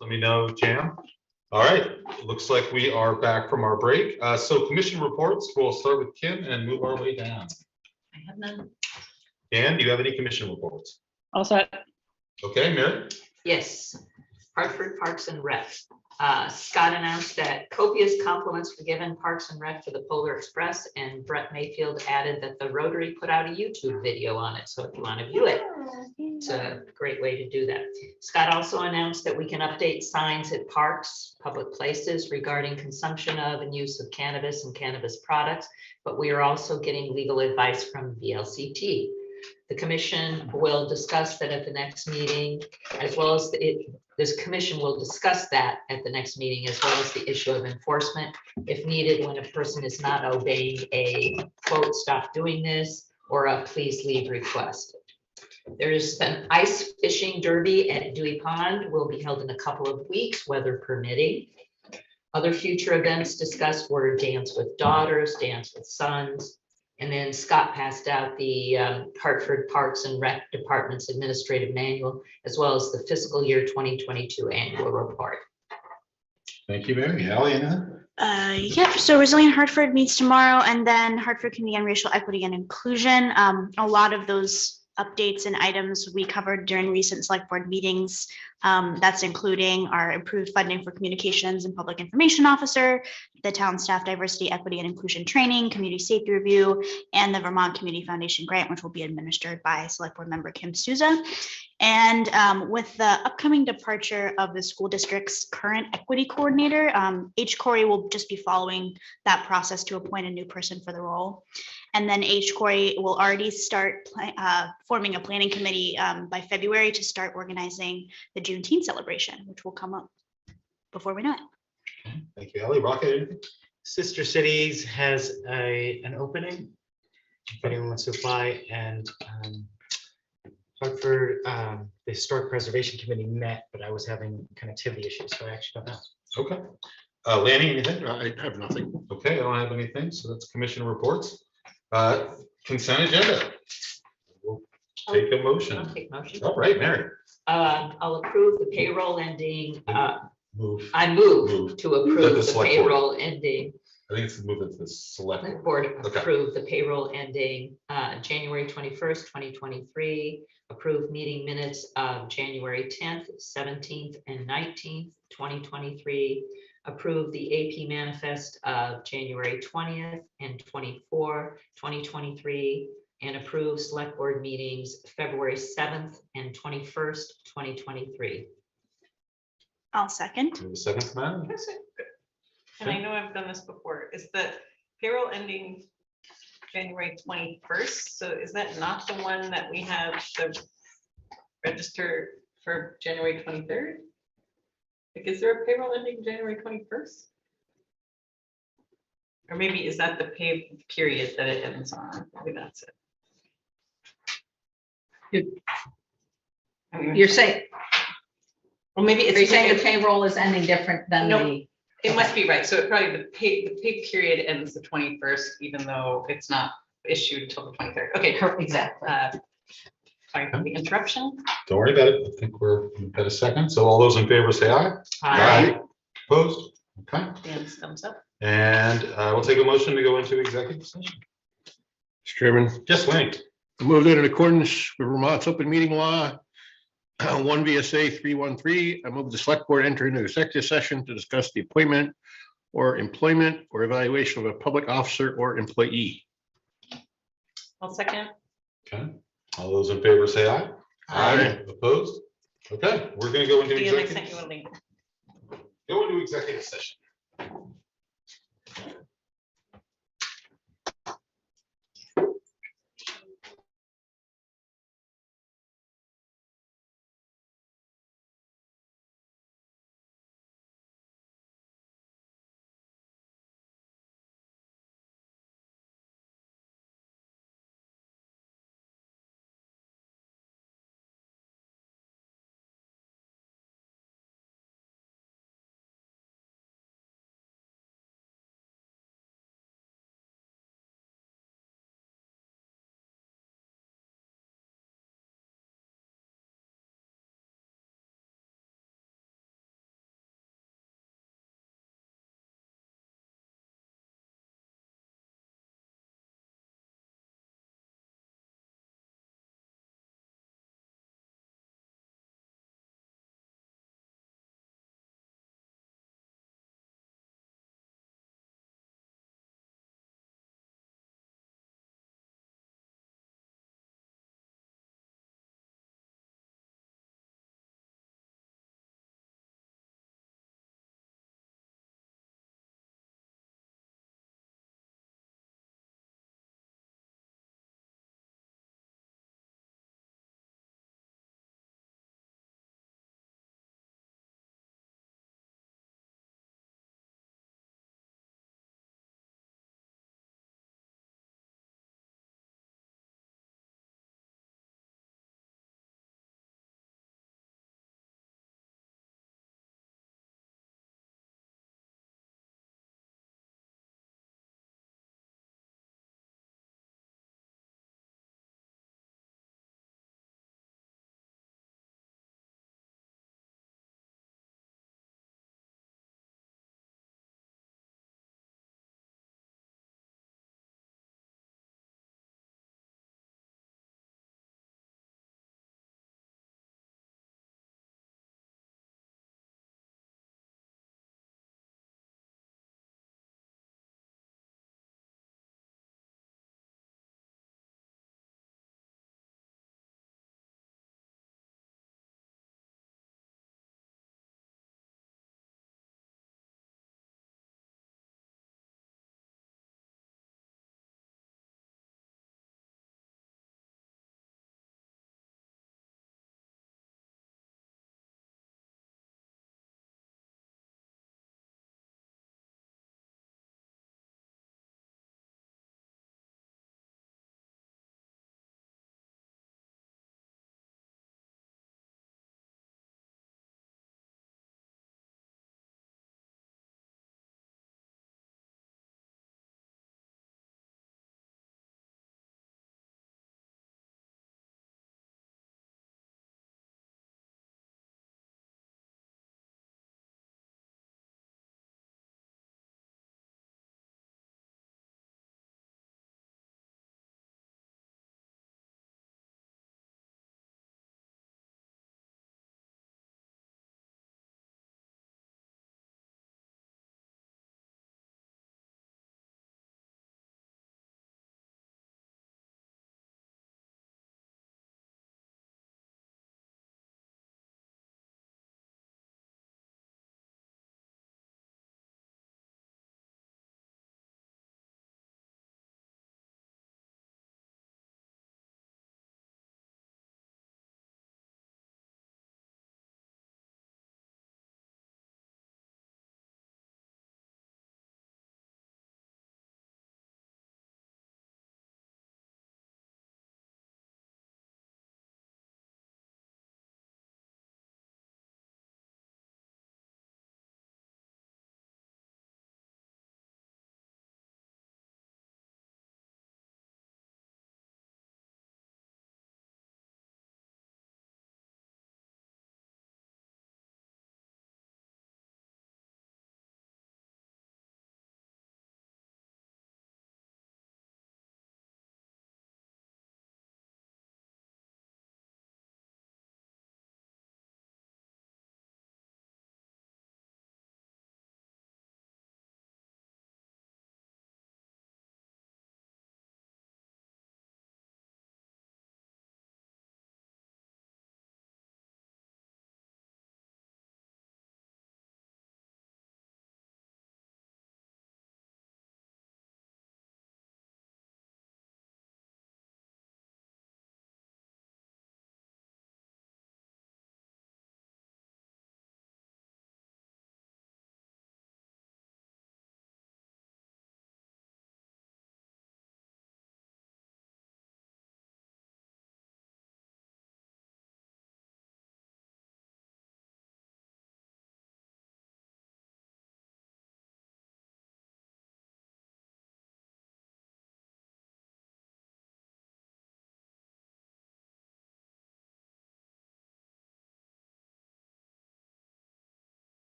Let me know, Jam. All right, looks like we are back from our break. So commission reports, we'll start with Kim and move our way down. I have none. Dan, do you have any commission reports? All set. Okay, Mary? Yes, Hartford Parks and Rec. Scott announced that copious compliments were given Parks and Rec for the Polar Express, and Brett Mayfield added that the Rotary put out a YouTube video on it. So if you want to view it, it's a great way to do that. Scott also announced that we can update signs at parks, public places regarding consumption of and use of cannabis and cannabis products, but we are also getting legal advice from VLCT. The commission will discuss that at the next meeting, as well as this commission will discuss that at the next meeting, as well as the issue of enforcement if needed when a person is not obeying a quote, stop doing this, or a please leave request. There is an ice fishing derby at Dewey Pond, will be held in a couple of weeks, weather permitting. Other future events discussed were Dance with Daughters, Dance with Sons. And then Scott passed out the Hartford Parks and Rec Department's administrative manual, as well as the fiscal year 2022 annual report. Thank you, Mary. Ally, anything? Yep, so Resilient Hartford meets tomorrow, and then Hartford Committee on Racial Equity and Inclusion. A lot of those updates and items we covered during recent select board meetings. That's including our improved funding for communications and public information officer, the town staff diversity, equity, and inclusion training, community safety review, and the Vermont Community Foundation grant, which will be administered by select board member Kim Souza. And with the upcoming departure of the school district's current equity coordinator, H. Corey will just be following that process to appoint a new person for the role. And then H. Corey will already start forming a planning committee by February to start organizing the Juneteenth celebration, which will come up before we know it. Thank you, Ally. Rocket, anything? Sister Cities has an opening, if anyone wants to apply, and Hartford, the Historic Preservation Committee met, but I was having connectivity issues, so I actually don't know. Okay. Lanny, anything? I have nothing. Okay, I don't have anything, so that's commission reports. Consent agenda. We'll take a motion. I'll take motion. All right, Mary. I'll approve the payroll ending. Move. I move Move. to approve the select board. payroll ending. I think it's the move of the select. Select board Okay. approve the payroll ending January 21st, 2023. Approve meeting minutes of January 10th, 17th, and 19th, 2023. Approve the AP manifest of January 20th and 2023, and approve select board meetings February 7th and 21st, 2023. I'll second. The second, Madam. And I know I've done this before, is the payroll ending January 21st? So is that not the one that we have to register for January 23rd? Like, is there a payroll ending January 21st? Or maybe is that the pay period that it ends on? Maybe that's it. I mean, You're saying, well, maybe are you it's saying the payroll is ending different than No. the? it must be right. So it probably the pay period ends the 21st, even though it's not issued until the 23rd. Okay, Exactly. Sorry for the interruption. Don't worry about it. I think we've got a second. So all those in favor say aye. Opposed? Okay. Dan's thumbs up. And we'll take a motion to go into executive session. Mr. Chairman, Just Wayne. I move that in accordance with Vermont's open meeting law, 1 VSA 313, I move the select board enter into executive session to discuss the appointment or employment or evaluation of a public officer or employee. I'll second. Okay. All those in favor say aye. Aye. Opposed? Okay, we're gonna go into Ian, I sent executive. you a link. Go into executive session.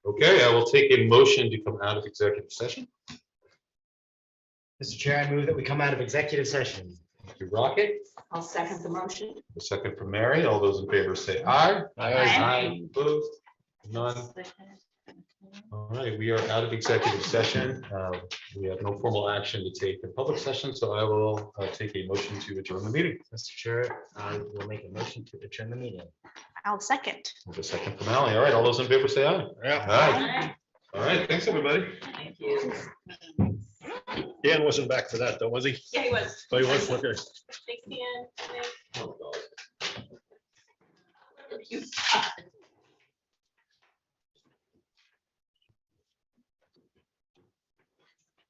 Okay, I will take a motion to come out of executive session. Mr. Chair, I move that we come out of executive session. Thank you, Rocket. I'll second the motion. A second from Mary. All those in favor say aye. Aye. Opposed? None. All right, we are out of executive session. We have no formal action to take in public session, so I will take a motion to adjourn the meeting. Mr. Chair, I will make a motion to adjourn the meeting. I'll second. With a second from Ally. All right, all those in favor say aye. Yeah, Aye. All right, thanks, everybody. Thank you. Dan wasn't back for that though, was he? Yeah, he was. Oh, he was, okay. Thanks, Dan. Thanks. Oh, God. You got it.